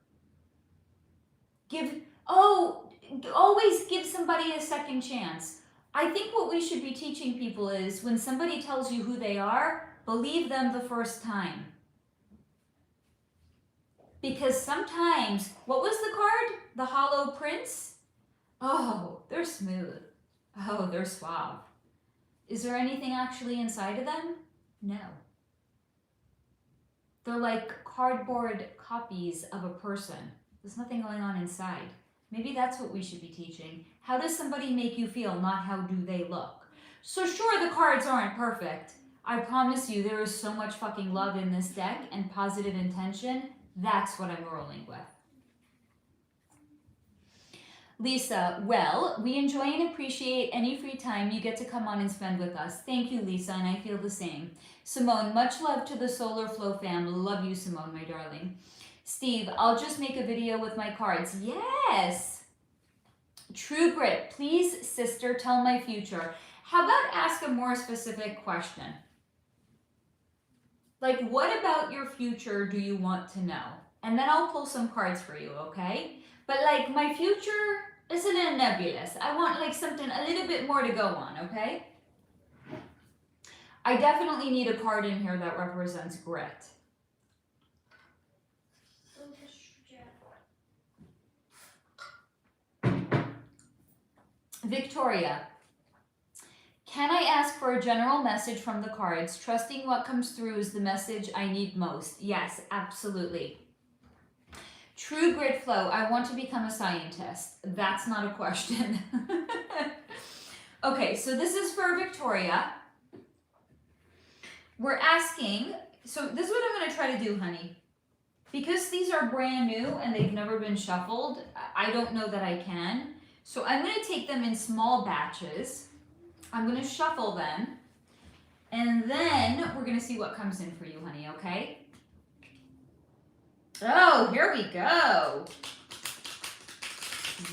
Speaker 1: Always give somebody a second chance. I think what we should be teaching people is when somebody tells you who they are, believe them the first time. Because sometimes, what was the card? The Hollow Prince? Oh, they're smooth. Oh, they're suave. Is there anything actually inside of them? No. They're like cardboard copies of a person. There's nothing going on inside. Maybe that's what we should be teaching. How does somebody make you feel, not how do they look? So sure, the cards aren't perfect. I promise you there is so much fucking love in this deck and positive intention. That's what I'm rolling with. Lisa, well, we enjoy and appreciate any free time you get to come on and spend with us. Thank you, Lisa, and I feel the same. Simone, much love to the Solar Flow family. Love you, Simone, my darling. Steve, I'll just make a video with my cards. Yes! True Grit, please, sister, tell my future. How about ask a more specific question? Like, what about your future do you want to know? And then I'll pull some cards for you, okay? But like, my future is a little nebulous. I want like something a little bit more to go on, okay? I definitely need a card in here that represents grit. Victoria, can I ask for a general message from the cards? Trusting what comes through is the message I need most. Yes, absolutely. True Grit Flow, I want to become a scientist. That's not a question. Okay, so this is for Victoria. We're asking, so this is what I'm going to try to do, honey. Because these are brand new and they've never been shuffled, I don't know that I can. So I'm going to take them in small batches. I'm going to shuffle them. And then we're going to see what comes in for you, honey, okay? Oh, here we go.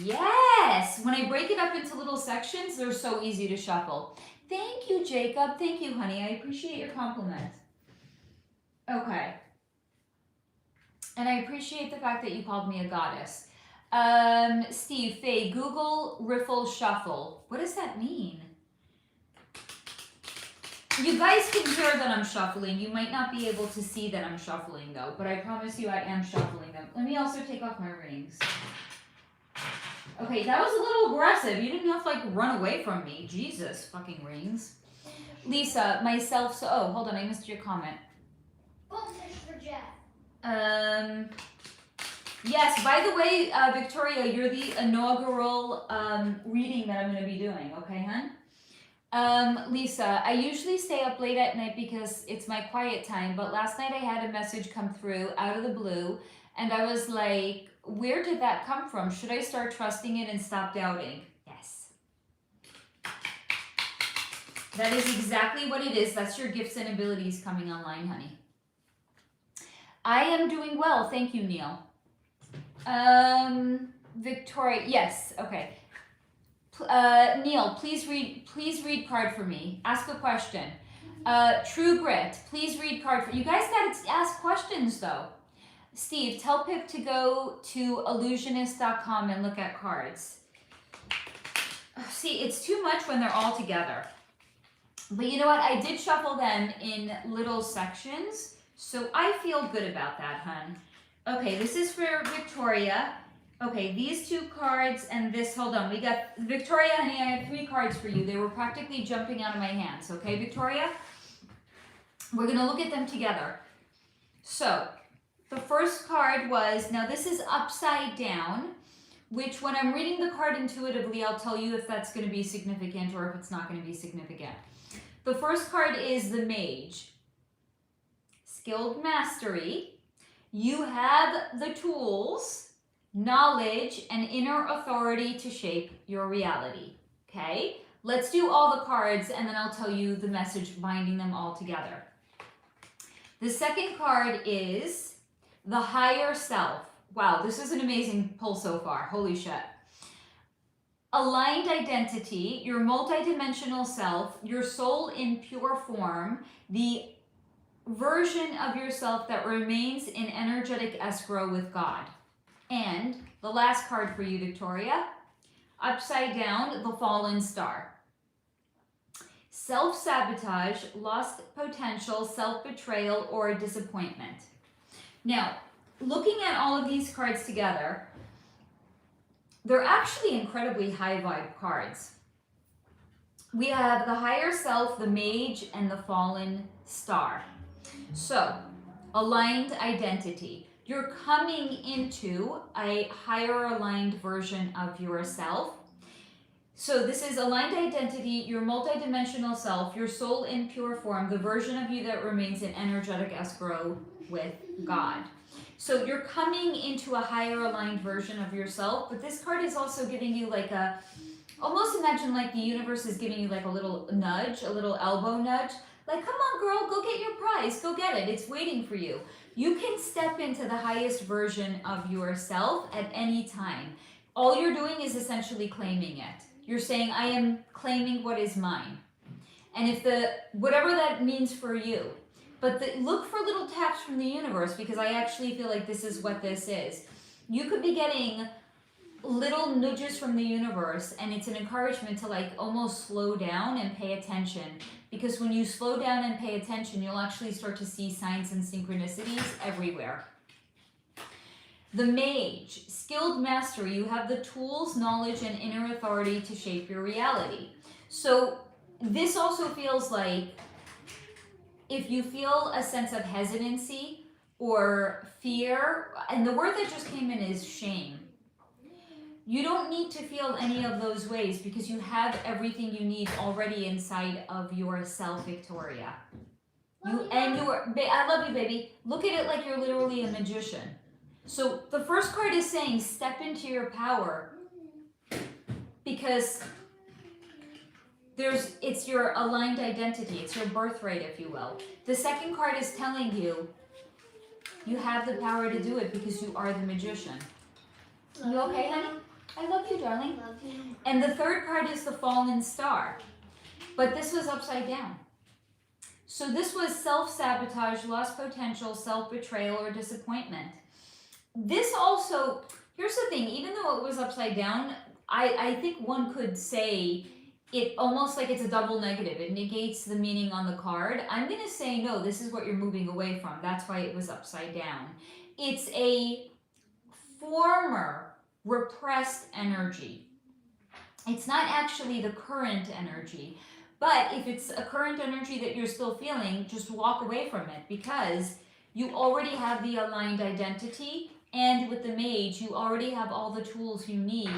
Speaker 1: Yes! When I break it up into little sections, they're so easy to shuffle. Thank you, Jacob. Thank you, honey. I appreciate your compliment. Okay. And I appreciate the fact that you called me a goddess. Steve, Faye, Google riffle shuffle. What does that mean? You guys can hear that I'm shuffling. You might not be able to see that I'm shuffling though, but I promise you I am shuffling them. Let me also take off my rings. Okay, that was a little aggressive. You didn't have to like run away from me. Jesus, fucking rings. Lisa, myself, so, oh, hold on, I missed your comment.
Speaker 2: Goldfish for Jeff.
Speaker 1: Yes, by the way, Victoria, you're the inaugural reading that I'm going to be doing, okay, hun? Lisa, I usually stay up late at night because it's my quiet time, but last night I had a message come through out of the blue, and I was like, where did that come from? Should I start trusting it and stop doubting? Yes. That is exactly what it is. That's your gifts and abilities coming online, honey. I am doing well. Thank you, Neil. Victoria, yes, okay. Neil, please read card for me. Ask a question. True Grit, please read card for you guys. Gotta ask questions though. Steve, tell Pip to go to illusionist.com and look at cards. See, it's too much when they're all together. But you know what? I did shuffle them in little sections, so I feel good about that, hun. Okay, this is for Victoria. Okay, these two cards and this, hold on, we got, Victoria, honey, I have 3 cards for you. They were practically jumping out of my hands, okay, Victoria? We're gonna look at them together. So, the first card was, now this is upside down, which when I'm reading the card intuitively, I'll tell you if that's gonna be significant or if it's not gonna be significant. The first card is the Mage. Skilled Mastery. You have the tools, knowledge, and inner authority to shape your reality, okay? Let's do all the cards and then I'll tell you the message binding them all together. The second card is the Higher Self. Wow, this is an amazing pull so far, holy shit. Aligned identity, your multidimensional self, your soul in pure form, the version of yourself that remains in energetic escrow with God. And the last card for you, Victoria, upside down, the Fallen Star. Self-sabotage, lost potential, self-betrayal, or disappointment. Now, looking at all of these cards together, they're actually incredibly high vibe cards. We have the Higher Self, the Mage, and the Fallen Star. So, aligned identity. You're coming into a higher aligned version of yourself. So this is aligned identity, your multidimensional self, your soul in pure form, the version of you that remains in energetic escrow with God. So you're coming into a higher aligned version of yourself, but this card is also giving you like a, almost imagine like the universe is giving you like a little nudge, a little elbow nudge. Like, come on, girl, go get your prize. Go get it. It's waiting for you. You can step into the highest version of yourself at any time. All you're doing is essentially claiming it. You're saying, I am claiming what is mine. And if whatever that means for you. But look for little taps from the universe because I actually feel like this is what this is. You could be getting little nudges from the universe and it's an encouragement to like almost slow down and pay attention. Because when you slow down and pay attention, you'll actually start to see signs and synchronicities everywhere. The Mage, skilled mastery. You have the tools, knowledge, and inner authority to shape your reality. So this also feels like if you feel a sense of hesitancy or fear, and the word that just came in is shame. You don't need to feel any of those ways because you have everything you need already inside of yourself, Victoria. I love you, baby. Look at it like you're literally a magician. So the first card is saying step into your power because it's your aligned identity. It's your birthright, if you will. The second card is telling you you have the power to do it because you are the magician. You okay, honey? I love you, darling.
Speaker 2: Love you.
Speaker 1: And the third card is the fallen star. But this was upside down. So this was self-sabotage, lost potential, self-betrayal, or disappointment. This also, here's the thing, even though it was upside down, I think one could say it almost like it's a double negative. It negates the meaning on the card. I'm going to say, no, this is what you're moving away from. That's why it was upside down. It's a former repressed energy. It's not actually the current energy. But if it's a current energy that you're still feeling, just walk away from it because you already have the aligned identity. And with the mage, you already have all the tools you need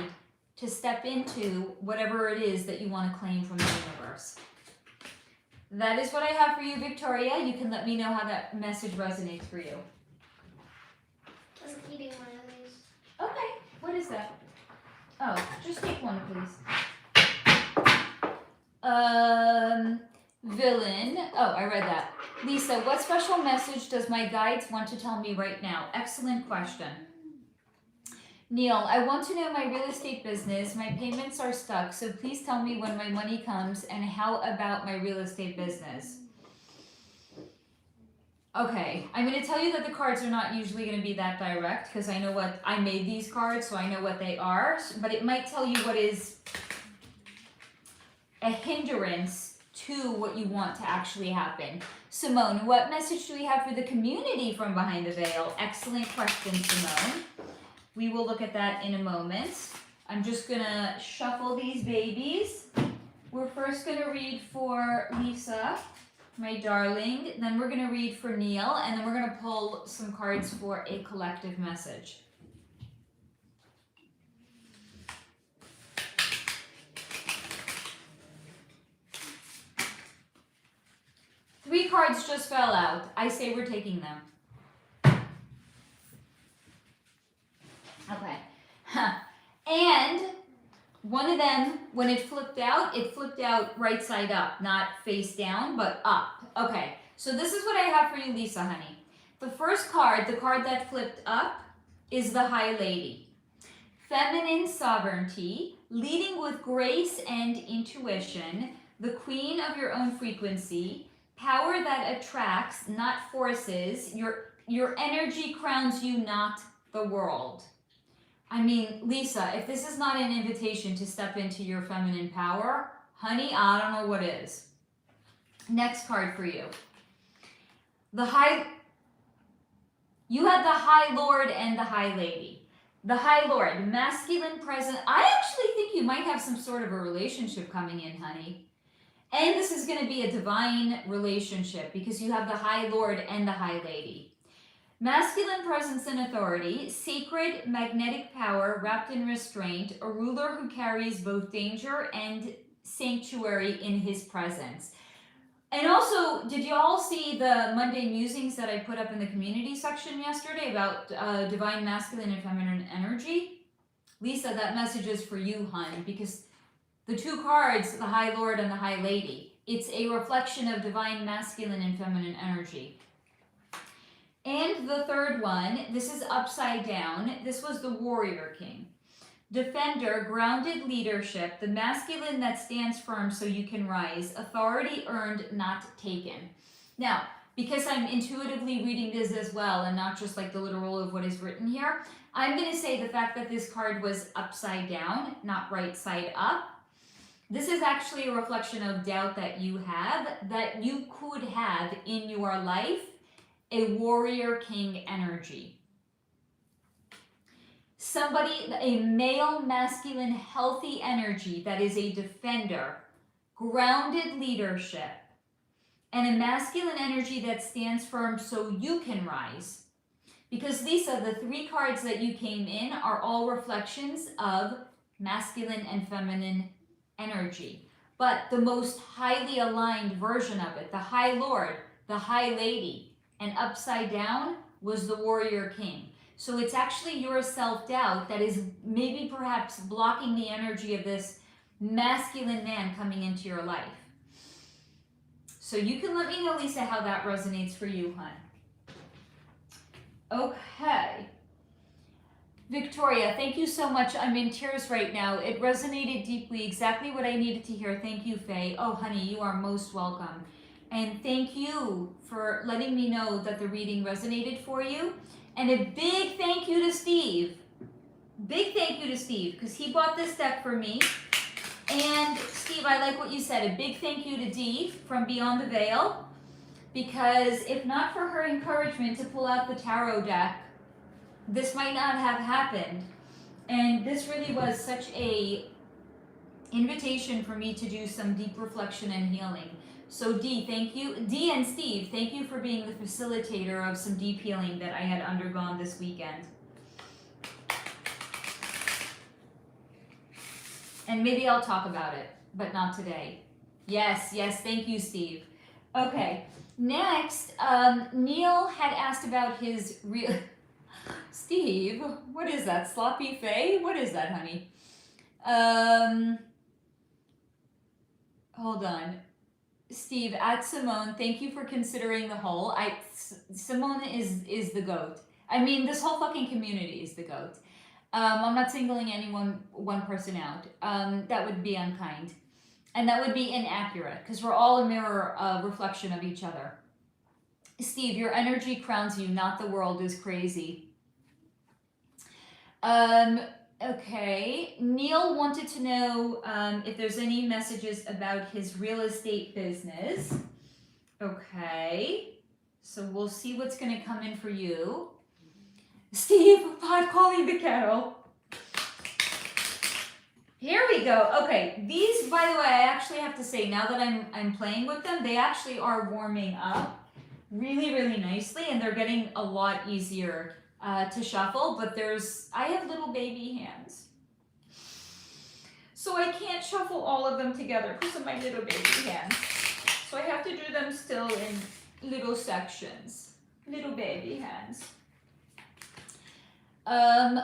Speaker 1: to step into whatever it is that you want to claim from the universe. That is what I have for you, Victoria. You can let me know how that message resonates for you.
Speaker 2: I'm eating one of these.
Speaker 1: Okay, what is that? Oh, just take one, please. Villain. Oh, I read that. Lisa, what special message does my guides want to tell me right now? Excellent question. Neil, I want to know my real estate business. My payments are stuck, so please tell me when my money comes and how about my real estate business? Okay, I'm going to tell you that the cards are not usually going to be that direct because I know what, I made these cards, so I know what they are, but it might tell you what is a hindrance to what you want to actually happen. Simone, what message do we have for the community from behind the veil? Excellent question, Simone. We will look at that in a moment. I'm just gonna shuffle these babies. We're first gonna read for Lisa, my darling. Then we're gonna read for Neil, and then we're gonna pull some cards for a collective message. Three cards just fell out. I say we're taking them. Okay. And one of them, when it flipped out right side up, not face down, but up. Okay, so this is what I have for you, Lisa, honey. The first card, the card that flipped up, is the High Lady. Feminine sovereignty, leading with grace and intuition, the queen of your own frequency, power that attracts, not forces, your energy crowns you, not the world. I mean, Lisa, if this is not an invitation to step into your feminine power, honey, I don't know what is. Next card for you. You had the High Lord and the High Lady. The High Lord, masculine presence. I actually think you might have some sort of a relationship coming in, honey. And this is going to be a divine relationship because you have the High Lord and the High Lady. Masculine presence and authority, sacred magnetic power wrapped in restraint, a ruler who carries both danger and sanctuary in his presence. And also, did you all see the Monday musings that I put up in the community section yesterday about divine masculine and feminine energy? Lisa, that message is for you, hon, because the two cards, the High Lord and the High Lady, it's a reflection of divine masculine and feminine energy. And the third one, this is upside down. This was the Warrior King. Defender, grounded leadership, the masculine that stands firm so you can rise, authority earned, not taken. Now, because I'm intuitively reading this as well and not just like the literal of what is written here, I'm going to say the fact that this card was upside down, not right side up. This is actually a reflection of doubt that you have, that you could have in your life, a warrior king energy. Somebody, a male, masculine, healthy energy that is a defender, grounded leadership, and a masculine energy that stands firm so you can rise. Because Lisa, the three cards that you came in are all reflections of masculine and feminine energy. But the most highly aligned version of it, the High Lord, the High Lady, and upside down was the Warrior King. So it's actually your self-doubt that is maybe perhaps blocking the energy of this masculine man coming into your life. So you can let me know, Lisa, how that resonates for you, hon. Okay. Victoria, thank you so much. I'm in tears right now. It resonated deeply, exactly what I needed to hear. Thank you, Faye. Oh, honey, you are most welcome. And thank you for letting me know that the reading resonated for you. And a big thank you to Steve. Big thank you to Steve, because he bought this deck for me. And Steve, I like what you said. A big thank you to Dee from Beyond the Veil, because if not for her encouragement to pull out the tarot deck, this might not have happened. And this really was such a invitation for me to do some deep reflection and healing. So Dee, thank you. Dee and Steve, thank you for being the facilitator of some deep healing that I had undergone this weekend. And maybe I'll talk about it, but not today. Yes, thank you, Steve. Okay, next, Neil had asked about his real... Steve, what is that? Sloppy Faye? What is that, honey? Hold on. Steve, at Simone, thank you for considering the whole. Simone is the GOAT. I mean, this whole fucking community is the GOAT. I'm not singling one person out. That would be unkind. And that would be inaccurate, because we're all a mirror reflection of each other. Steve, your energy crowns you, not the world is crazy. Okay. Neil wanted to know if there's any messages about his real estate business. Okay. So we'll see what's going to come in for you. Steve, pot calling the kettle. Here we go. Okay, these, by the way, I actually have to say, now that I'm playing with them, they actually are warming up really, really nicely, and they're getting a lot easier to shuffle, but I have little baby hands. So I can't shuffle all of them together because of my little baby hands. So I have to do them still in little sections. Little baby hands.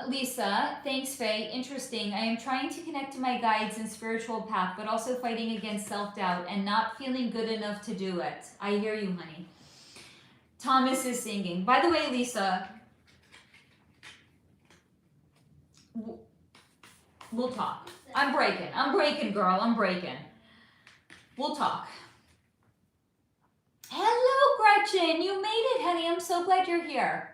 Speaker 1: Lisa, thanks, Faye. Interesting. I am trying to connect to my guides and spiritual path, but also fighting against self-doubt and not feeling good enough to do it. I hear you, honey. Thomas is singing. By the way, Lisa, we'll talk. I'm breaking, girl. I'm breaking. We'll talk. Hello, Gretchen. You made it, honey. I'm so glad you're here.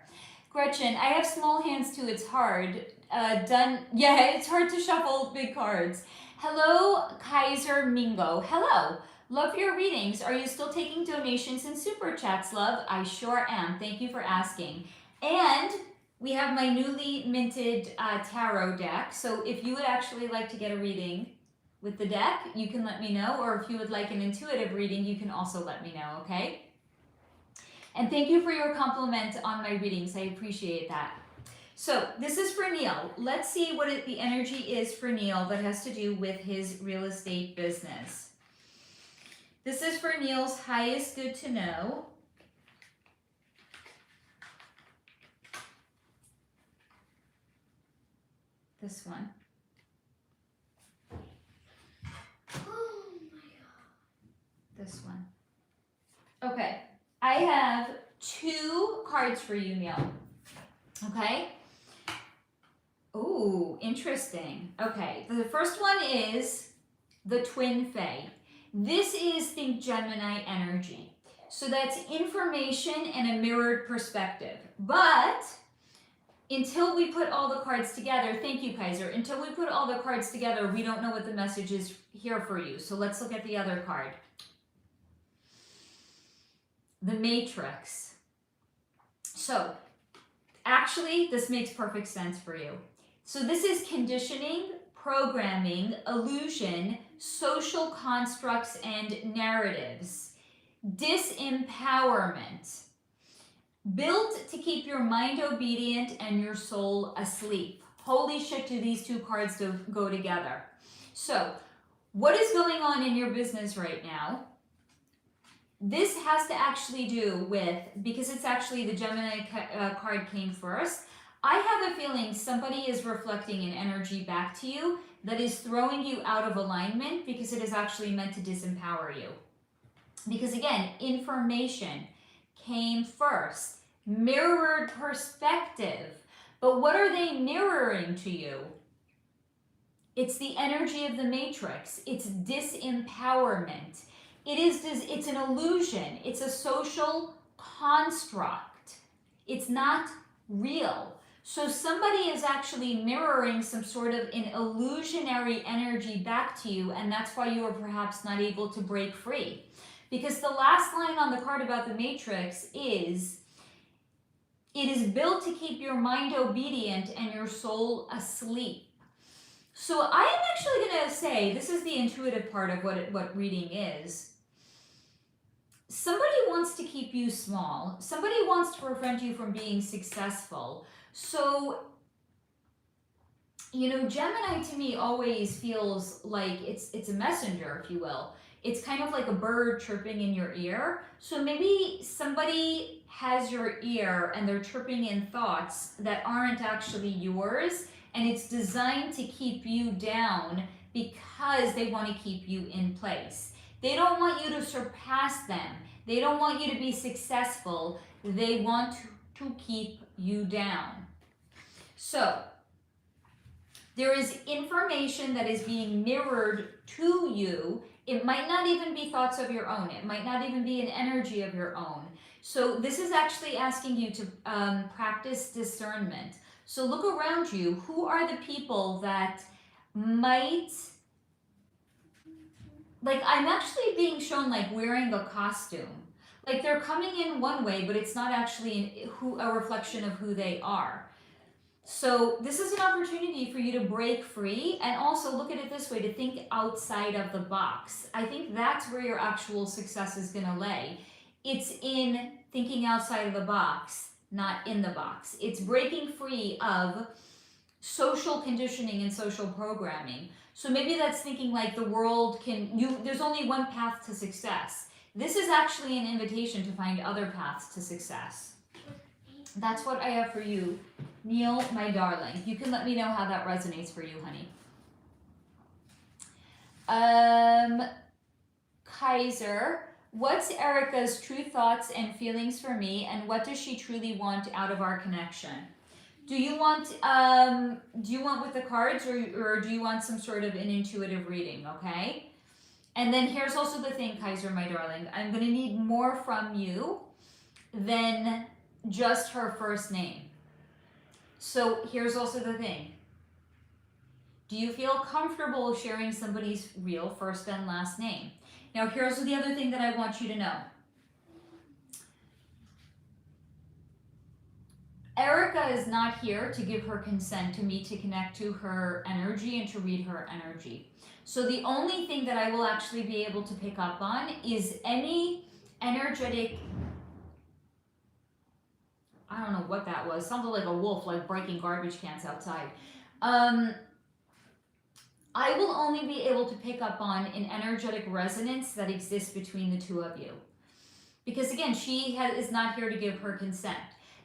Speaker 1: Gretchen, I have small hands too. It's hard. It's hard to shuffle big cards. Hello, Kaiser Mingo. Hello. Love your readings. Are you still taking donations and super chats, love? I sure am. Thank you for asking. And we have my newly minted tarot deck. So if you would actually like to get a reading with the deck, you can let me know. Or if you would like an intuitive reading, you can also let me know, okay? And thank you for your compliment on my readings. I appreciate that. So this is for Neil. Let's see what the energy is for Neil that has to do with his real estate business. This is for Neil's highest good to know. This one.
Speaker 2: Oh my god.
Speaker 1: This one. Okay. I have 2 cards for you, Neil. Okay? Ooh, interesting. Okay, the first one is the Twin Fae. This is, think Gemini energy. So that's information and a mirrored perspective. But until we put all the cards together, thank you, Kaiser, until we put all the cards together, we don't know what the message is here for you. So let's look at the other card. The Matrix. So actually, this makes perfect sense for you. So this is conditioning, programming, illusion, social constructs, and narratives. Disempowerment. Built to keep your mind obedient and your soul asleep. Holy shit, do these 2 cards go together. So what is going on in your business right now? This has to actually do with, because it's actually the Gemini card came first, I have a feeling somebody is reflecting an energy back to you that is throwing you out of alignment because it is actually meant to disempower you. Because again, information came first, mirrored perspective. But what are they mirroring to you? It's the energy of the matrix. It's disempowerment. It's an illusion. It's a social construct. It's not real. So somebody is actually mirroring some sort of an illusionary energy back to you, and that's why you are perhaps not able to break free. Because the last line on the card about the matrix is, it is built to keep your mind obedient and your soul asleep. So I am actually going to say, this is the intuitive part of what reading is. Somebody wants to keep you small. Somebody wants to prevent you from being successful. So, you know, Gemini to me always feels like it's a messenger, if you will. It's kind of like a bird chirping in your ear. So maybe somebody has your ear and they're chirping in thoughts that aren't actually yours, and it's designed to keep you down because they want to keep you in place. They don't want you to surpass them. They don't want you to be successful. They want to keep you down. So there is information that is being mirrored to you. It might not even be thoughts of your own. It might not even be an energy of your own. So this is actually asking you to practice discernment. So look around you. Who are the people that might, like, I'm actually being shown like wearing a costume. Like they're coming in one way, but it's not actually a reflection of who they are. So this is an opportunity for you to break free, and also look at it this way, to think outside of the box. I think that's where your actual success is going to lay. It's in thinking outside of the box, not in the box. It's breaking free of social conditioning and social programming. So maybe that's thinking like the world there's only one path to success. This is actually an invitation to find other paths to success. That's what I have for you, Neil, my darling. You can let me know how that resonates for you, honey. Kaiser, what's Erica's true thoughts and feelings for me, and what does she truly want out of our connection? Do you want with the cards, or do you want some sort of an intuitive reading, okay? And then here's also the thing, Kaiser, my darling. I'm going to need more from you than just her first name. So here's also the thing. Do you feel comfortable sharing somebody's real first and last name? Now here's the other thing that I want you to know. Erica is not here to give her consent to me to connect to her energy and to read her energy. So the only thing that I will actually be able to pick up on is any energetic, I don't know what that was. Sounded like a wolf, like breaking garbage cans outside. I will only be able to pick up on an energetic resonance that exists between the two of you. Because again, she is not here to give her consent.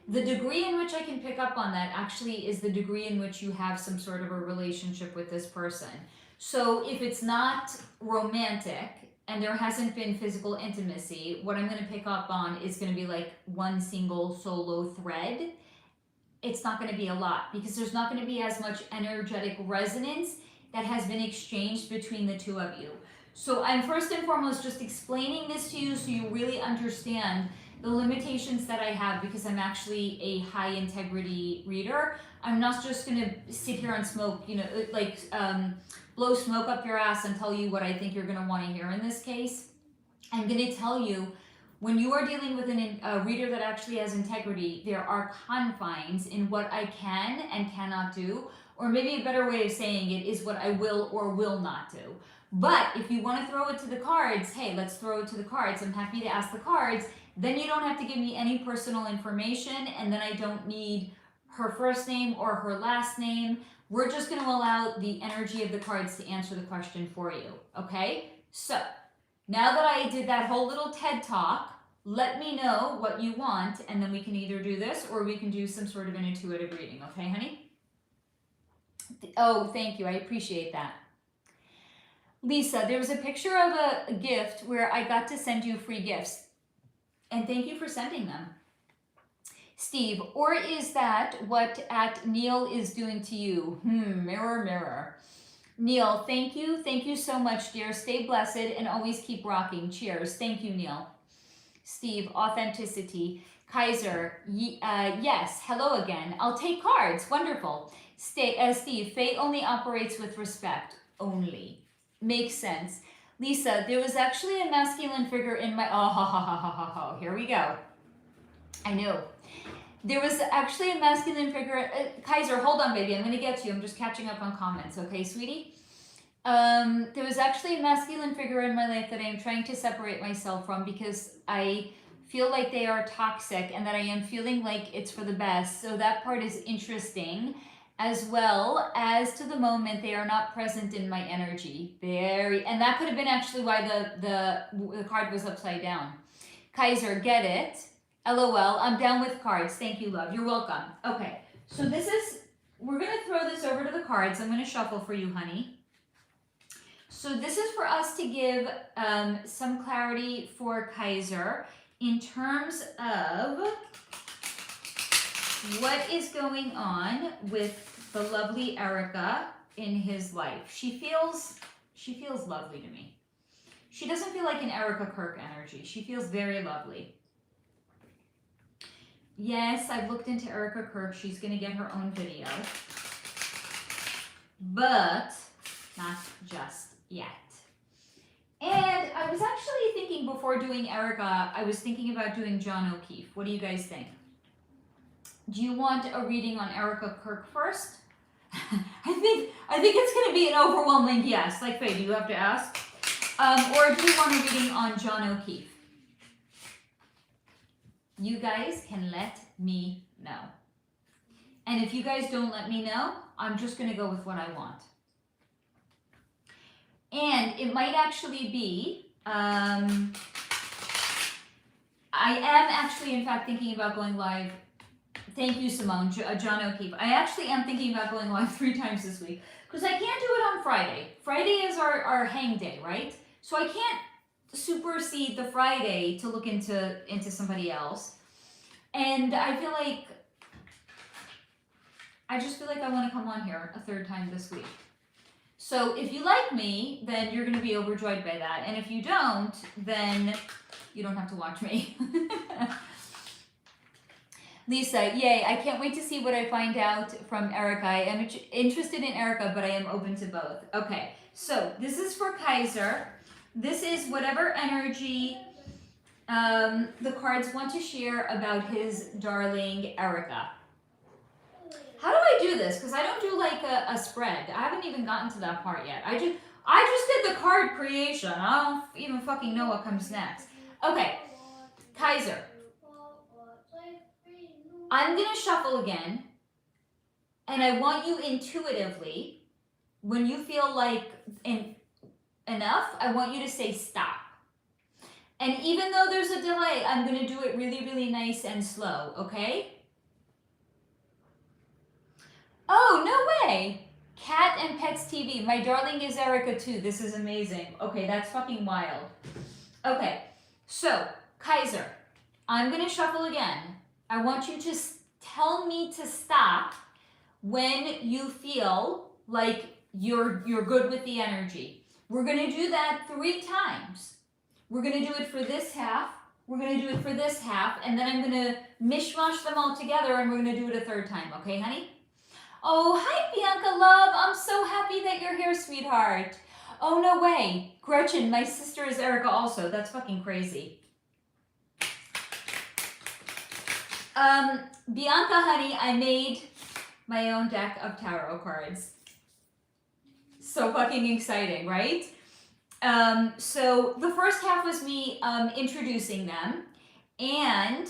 Speaker 1: The degree in which I can pick up on that actually is the degree in which you have some sort of a relationship with this person. So if it's not romantic and there hasn't been physical intimacy, what I'm going to pick up on is going to be like one single solo thread. It's not going to be a lot because there's not going to be as much energetic resonance that has been exchanged between the two of you. So I'm first and foremost just explaining this to you so you really understand the limitations that I have, because I'm actually a high integrity reader. I'm not just going to sit here and smoke, blow smoke up your ass and tell you what I think you're going to want to hear in this case. I'm going to tell you, when you are dealing with a reader that actually has integrity, there are confines in what I can and cannot do, or maybe a better way of saying it is what I will or will not do. But if you want to throw it to the cards, hey, let's throw it to the cards. I'm happy to ask the cards. Then you don't have to give me any personal information, and then I don't need her first name or her last name. We're just going to allow the energy of the cards to answer the question for you, okay? So, now that I did that whole little TED Talk, let me know what you want, and then we can either do this or we can do some sort of an intuitive reading, okay, honey? Oh, thank you. I appreciate that. Lisa, there was a picture of a gift where I got to send you free gifts. And thank you for sending them. Steve, or is that what at Neil is doing to you? Mirror, mirror. Neil, thank you. Thank you so much, dear. Stay blessed and always keep rocking. Cheers. Thank you, Neil. Steve, authenticity. Kaiser, yes. Hello again. I'll take cards. Wonderful. Steve, Faye only operates with respect. Only. Makes sense. Lisa, there was actually a masculine figure in my... Oh, ha, ha, ha, ha, ha, ha. Here we go. I know. There was actually a masculine figure. Kaiser, hold on, baby. I'm going to get to you. I'm just catching up on comments. Okay, sweetie? There was actually a masculine figure in my life that I am trying to separate myself from because I feel like they are toxic and that I am feeling like it's for the best. So that part is interesting, as well as to the moment they are not present in my energy. And that could have been actually why the card was upside down. Kaiser, get it? LOL, I'm down with cards. Thank you, love. You're welcome. Okay, so we're going to throw this over to the cards. I'm going to shuffle for you, honey. So this is for us to give some clarity for Kaiser in terms of what is going on with the lovely Erica in his life. She feels lovely to me. She doesn't feel like an Erica Kirk energy. She feels very lovely. Yes, I've looked into Erica Kirk. She's going to get her own video. But not just yet. And I was actually thinking before doing Erica, I was thinking about doing John O'Keefe. What do you guys think? Do you want a reading on Erica Kirk first? I think it's going to be an overwhelming yes. Like, Faye, do you have to ask? Or do you want a reading on John O'Keefe? You guys can let me know. And if you guys don't let me know, I'm just going to go with what I want. And it might actually be, I am actually, in fact, thinking about going live. Thank you, Simone. John O'Keefe. I actually am thinking about going live 3 times this week because I can't do it on Friday. Friday is our hang day, right? So I can't supersede the Friday to look into somebody else. And I just feel like I want to come on here a 3rd time this week. So if you like me, then you're going to be overjoyed by that. And if you don't, then you don't have to watch me. Lisa, yay, I can't wait to see what I find out from Erica. I am interested in Erica, but I am open to both. Okay, so this is for Kaiser. This is whatever energy the cards want to share about his darling Erica. How do I do this? Because I don't do like a spread. I haven't even gotten to that part yet. I just did the card creation. I don't even fucking know what comes next. Okay, Kaiser. I'm going to shuffle again. And I want you intuitively, when you feel like enough, I want you to say stop. And even though there's a delay, I'm going to do it really, really nice and slow, okay? Oh, no way. Cat and Pets TV. My darling is Erica too. This is amazing. Okay, that's fucking wild. Okay, so Kaiser, I'm going to shuffle again. I want you to tell me to stop when you feel like you're good with the energy. We're going to do that 3 times. We're going to do it for this half. We're going to do it for this half. And then I'm going to mishmash them all together and we're going to do it a 3rd time. Okay, honey? Oh, hi, Bianca, love. I'm so happy that you're here, sweetheart. Oh, no way. Gretchen, my sister is Erica also. That's fucking crazy. Bianca, honey, I made my own deck of tarot cards. So fucking exciting, right? So the first half was me introducing them. And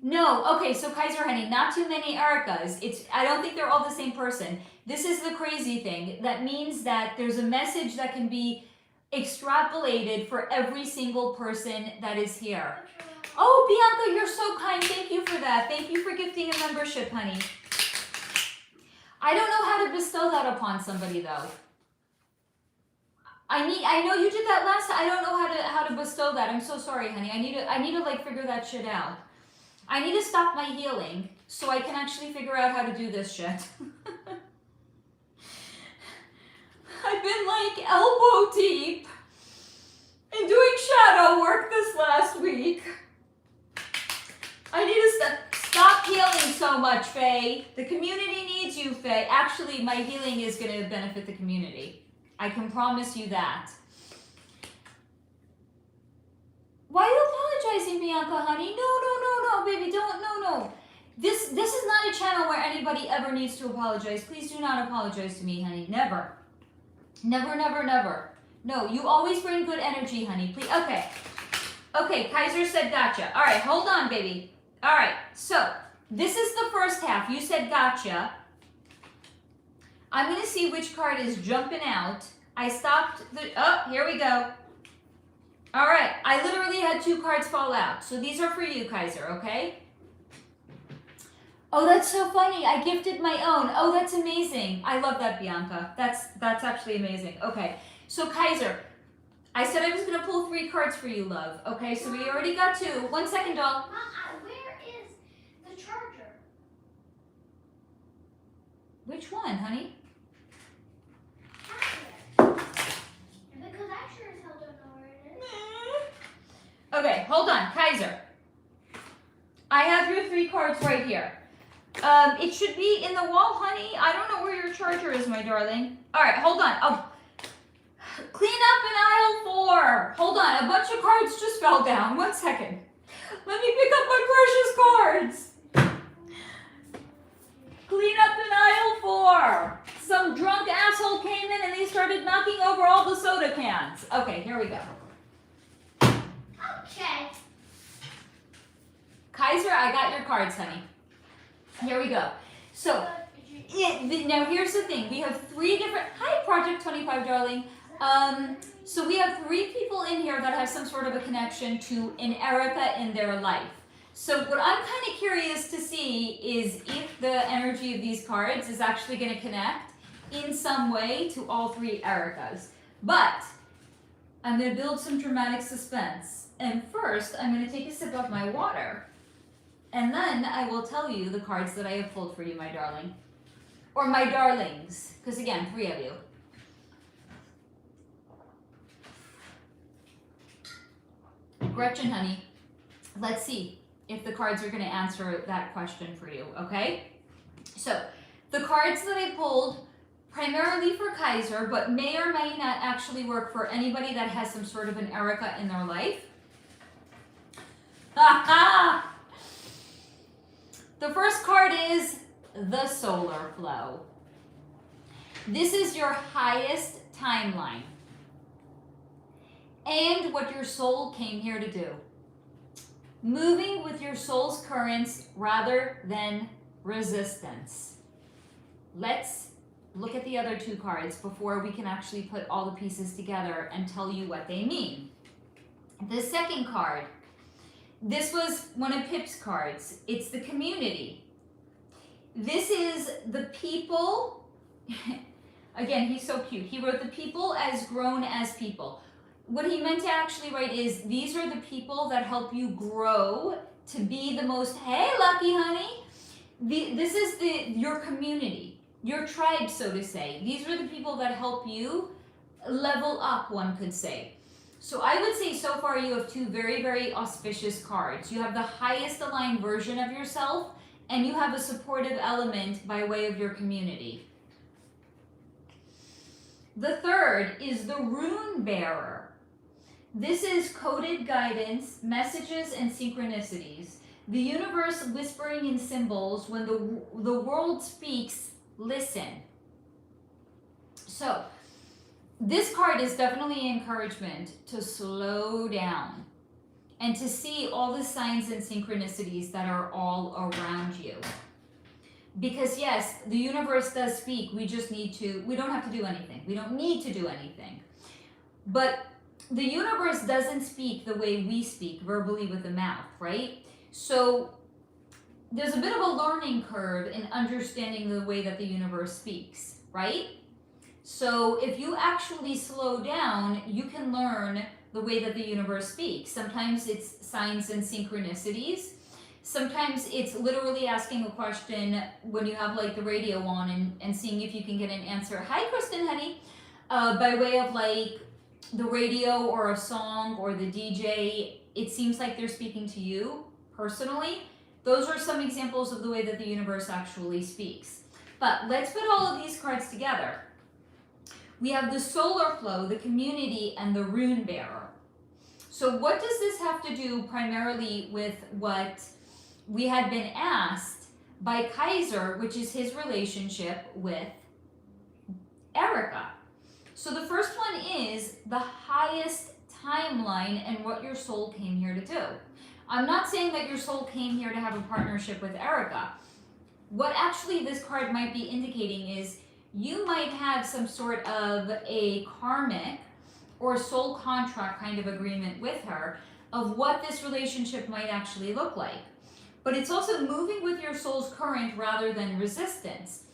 Speaker 1: no, okay, so Kaiser, honey, not too many Ericas. I don't think they're all the same person. This is the crazy thing. That means that there's a message that can be extrapolated for every single person that is here. Oh, Bianca, you're so kind. Thank you for that. Thank you for gifting a membership, honey. I don't know how to bestow that upon somebody though. I know you did that last time. I don't know how to bestow that. I'm so sorry, honey. I need to like figure that shit out. I need to stop my healing so I can actually figure out how to do this shit. I've been like elbow deep in doing shadow work this last week. I need to stop healing so much, Faye. The community needs you, Faye. Actually, my healing is going to benefit the community. I can promise you that. Why are you apologizing, Bianca, honey? No, baby, don't, no. This is not a channel where anybody ever needs to apologize. Please do not apologize to me, honey. Never. Never. No, you always bring good energy, honey. Please. Okay, Kaiser said gotcha. All right, hold on, baby. All right, so this is the first half. You said gotcha. I'm going to see which card is jumping out. I stopped here we go. All right, I literally had 2 cards fall out. So these are for you, Kaiser, okay? Oh, that's so funny. I gifted my own. Oh, that's amazing. I love that, Bianca. That's actually amazing. Okay, so Kaiser, I said I was going to pull 3 cards for you, love. Okay, so we already got 2. 1 second, doll.
Speaker 2: Mom, where is the charger?
Speaker 1: Which one, honey?
Speaker 2: Because I sure as hell don't know where it is.
Speaker 1: Okay, hold on, Kaiser. I have your 3 cards right here. It should be in the wall, honey. I don't know where your charger is, my darling. All right, hold on. Oh, clean up in aisle 4. Hold on, a bunch of cards just fell down. 1 second. Let me pick up my precious cards. Clean up in aisle 4. Some drunk asshole came in and they started knocking over all the soda cans. Okay, here we go.
Speaker 2: Okay.
Speaker 1: Kaiser, I got your cards, honey. Here we go. So, now here's the thing. We have 3 different... Hi, Project 25, darling. So we have 3 people in here that have some sort of a connection to an Erica in their life. So what I'm kind of curious to see is if the energy of these cards is actually going to connect in some way to all 3 Ericas. But I'm going to build some dramatic suspense. And first, I'm going to take a sip of my water. And then I will tell you the cards that I have pulled for you, my darling. Or my darlings. Because again, 3 of you. Gretchen, honey, let's see if the cards are going to answer that question for you, okay? So, the cards that I pulled, primarily for Kaiser, but may or may not actually work for anybody that has some sort of an Erica in their life. Ha! The first card is the solar flow. This is your highest timeline and what your soul came here to do. Moving with your soul's currents rather than resistance. Let's look at the other 2 cards before we can actually put all the pieces together and tell you what they mean. The second card, this was one of Pip's cards. It's the community. This is the people. Again, he's so cute. He wrote the people as grown as people. What he meant to actually write is these are the people that help you grow to be the most, hey, lucky honey. This is your community, your tribe, so to say. These are the people that help you level up, one could say. So I would say so far you have 2 very, very auspicious cards. You have the highest aligned version of yourself, and you have a supportive element by way of your community. The third is the rune bearer. This is coded guidance, messages, and synchronicities. The universe whispering in symbols. When the world speaks, listen. So, this card is definitely encouragement to slow down and to see all the signs and synchronicities that are all around you. Because yes, the universe does speak. We just need to, we don't have to do anything. We don't need to do anything. But the universe doesn't speak the way we speak verbally with the mouth, right? So there's a bit of a learning curve in understanding the way that the universe speaks, right? So if you actually slow down, you can learn the way that the universe speaks. Sometimes it's signs and synchronicities. Sometimes it's literally asking a question when you have like the radio on and seeing if you can get an answer. Hi, Kristen, honey. By way of like the radio or a song or the DJ, it seems like they're speaking to you personally. Those are some examples of the way that the universe actually speaks. But let's put all of these cards together. We have the solar flow, the community, and the rune bearer. So what does this have to do primarily with what we had been asked by Kaiser, which is his relationship with Erica? So the first one is the highest timeline and what your soul came here to do. I'm not saying that your soul came here to have a partnership with Erica. What actually this card might be indicating is you might have some sort of a karmic or soul contract kind of agreement with her of what this relationship might actually look like. But it's also moving with your soul's current rather than resistance.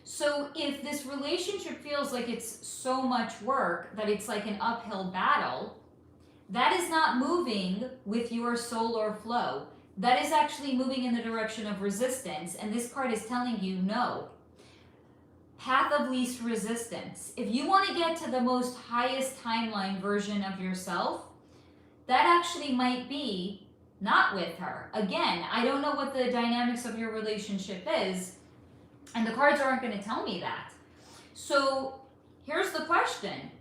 Speaker 1: So if this relationship feels like it's so much work that it's like an uphill battle, that is not moving with your solar flow. That is actually moving in the direction of resistance. And this card is telling you no. Path of least resistance. If you want to get to the most highest timeline version of yourself, that actually might be not with her. Again, I don't know what the dynamics of your relationship is, and the cards aren't going to tell me that. So here's the question.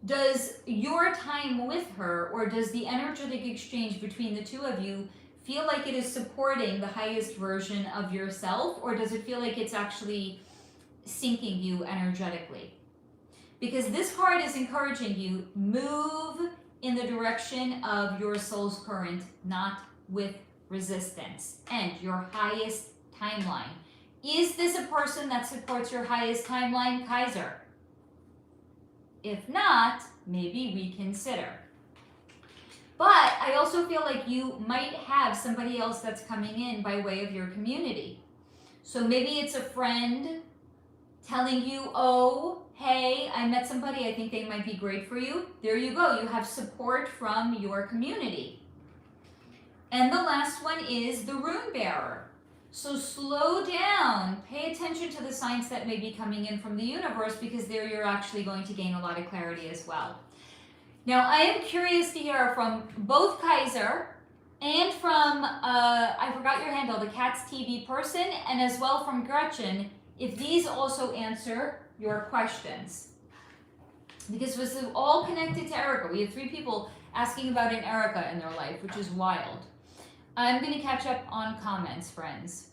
Speaker 1: Does your time with her, or does the energetic exchange between the two of you feel like it is supporting the highest version of yourself, or does it feel like it's actually sinking you energetically? Because this card is encouraging you, move in the direction of your soul's current, not with resistance, and your highest timeline. Is this a person that supports your highest timeline, Kaiser? If not, maybe reconsider. But I also feel like you might have somebody else that's coming in by way of your community. So maybe it's a friend telling you, oh, hey, I met somebody, I think they might be great for you. There you go, you have support from your community. And the last one is the rune bearer. So slow down, pay attention to the signs that may be coming in from the universe, because there you're actually going to gain a lot of clarity as well. Now, I am curious to hear from both Kaiser and from, I forgot your handle, the Cat's TV person, and as well from Gretchen, if these also answer your questions. Because this is all connected to Erica. We have 3 people asking about an Erica in their life, which is wild. I'm going to catch up on comments, friends.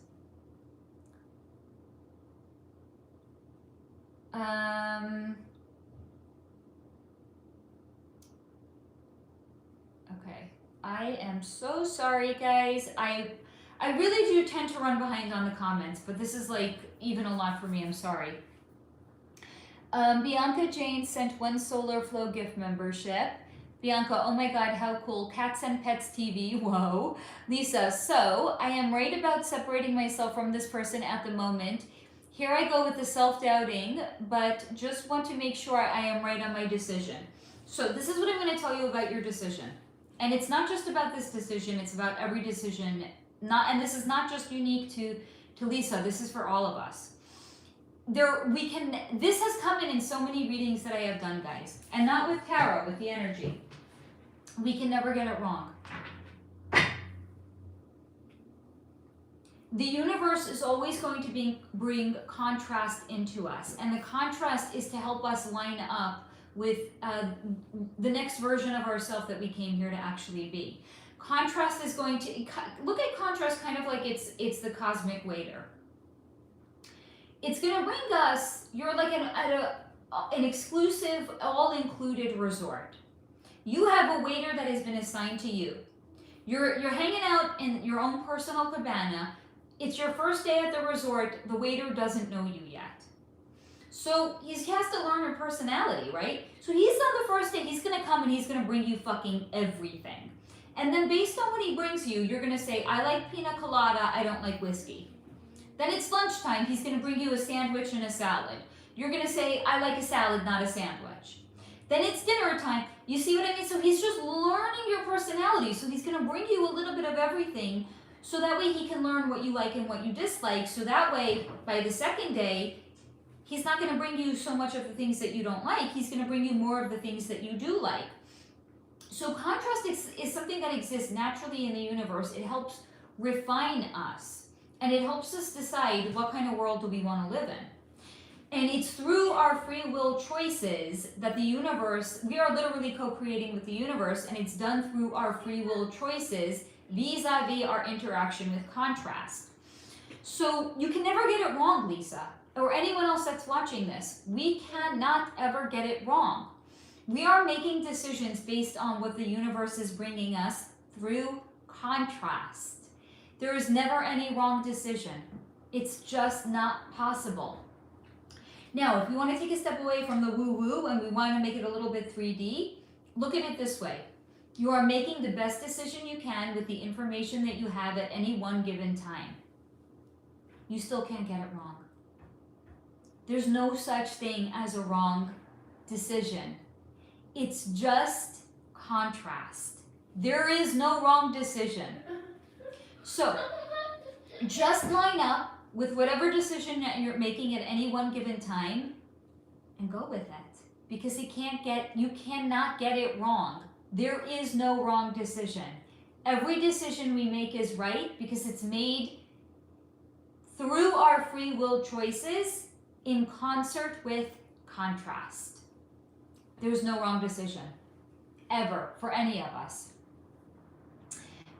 Speaker 1: Okay. I am so sorry, guys. I really do tend to run behind on the comments, but this is like even a lot for me. I'm sorry. Bianca Jane sent 1 Solar Flow gift membership. Bianca, oh my God, how cool. Cats and Pets TV, whoa. Lisa, so I am right about separating myself from this person at the moment. Here I go with the self-doubting, but just want to make sure I am right on my decision. So this is what I'm going to tell you about your decision. And it's not just about this decision, it's about every decision. And this is not just unique to Lisa, this is for all of us. This has come in so many readings that I have done, guys. And not with tarot, with the energy. We can never get it wrong. The universe is always going to bring contrast into us. And the contrast is to help us line up with the next version of ourselves that we came here to actually be. Contrast is going to, look at contrast kind of like it's the cosmic waiter. It's going to bring us, you're like at an exclusive, all-included resort. You have a waiter that has been assigned to you. You're hanging out in your own personal cabana. It's your first day at the resort. The waiter doesn't know you yet. So he has to learn your personality, right? So he's on the first day. He's going to come and he's going to bring you fucking everything. And then based on what he brings you, you're gonna say, I like pina colada, I don't like whiskey. Then it's lunchtime, he's gonna bring you a sandwich and a salad. You're gonna say, I like a salad, not a sandwich. Then it's dinner time. You see what I mean? So he's just learning your personality. So he's gonna bring you a little bit of everything so that way he can learn what you like and what you dislike. So that way, by the second day, he's not gonna bring you so much of the things that you don't like. He's gonna bring you more of the things that you do like. So contrast is something that exists naturally in the universe. It helps refine us. And it helps us decide what kind of world do we want to live in. And it's through our free will choices that the universe, we are literally co-creating with the universe, and it's done through our free will choices vis-a-vis our interaction with contrast. So you can never get it wrong, Lisa, or anyone else that's watching this. We cannot ever get it wrong. We are making decisions based on what the universe is bringing us through contrast. There is never any wrong decision. It's just not possible. Now, if we want to take a step away from the woo-woo and we want to make it a little bit 3D, look at it this way. You are making the best decision you can with the information that you have at any one given time. You still can't get it wrong. There's no such thing as a wrong decision. It's just contrast. There is no wrong decision. So, just line up with whatever decision that you're making at any one given time and go with it. Because you cannot get it wrong. There is no wrong decision. Every decision we make is right because it's made through our free will choices in concert with contrast. There's no wrong decision, ever, for any of us.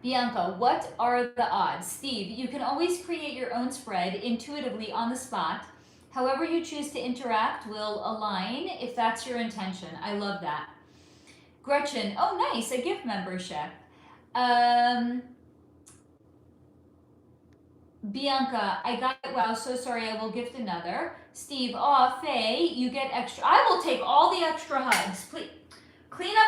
Speaker 1: Bianca, what are the odds? Steve, you can always create your own spread intuitively on the spot. However you choose to interact will align if that's your intention. I love that. Gretchen, oh nice, a gift membership. Bianca, I got it. Wow, so sorry, I will gift another. Steve, Faye, you get extra. I will take all the extra hugs. Please, clean up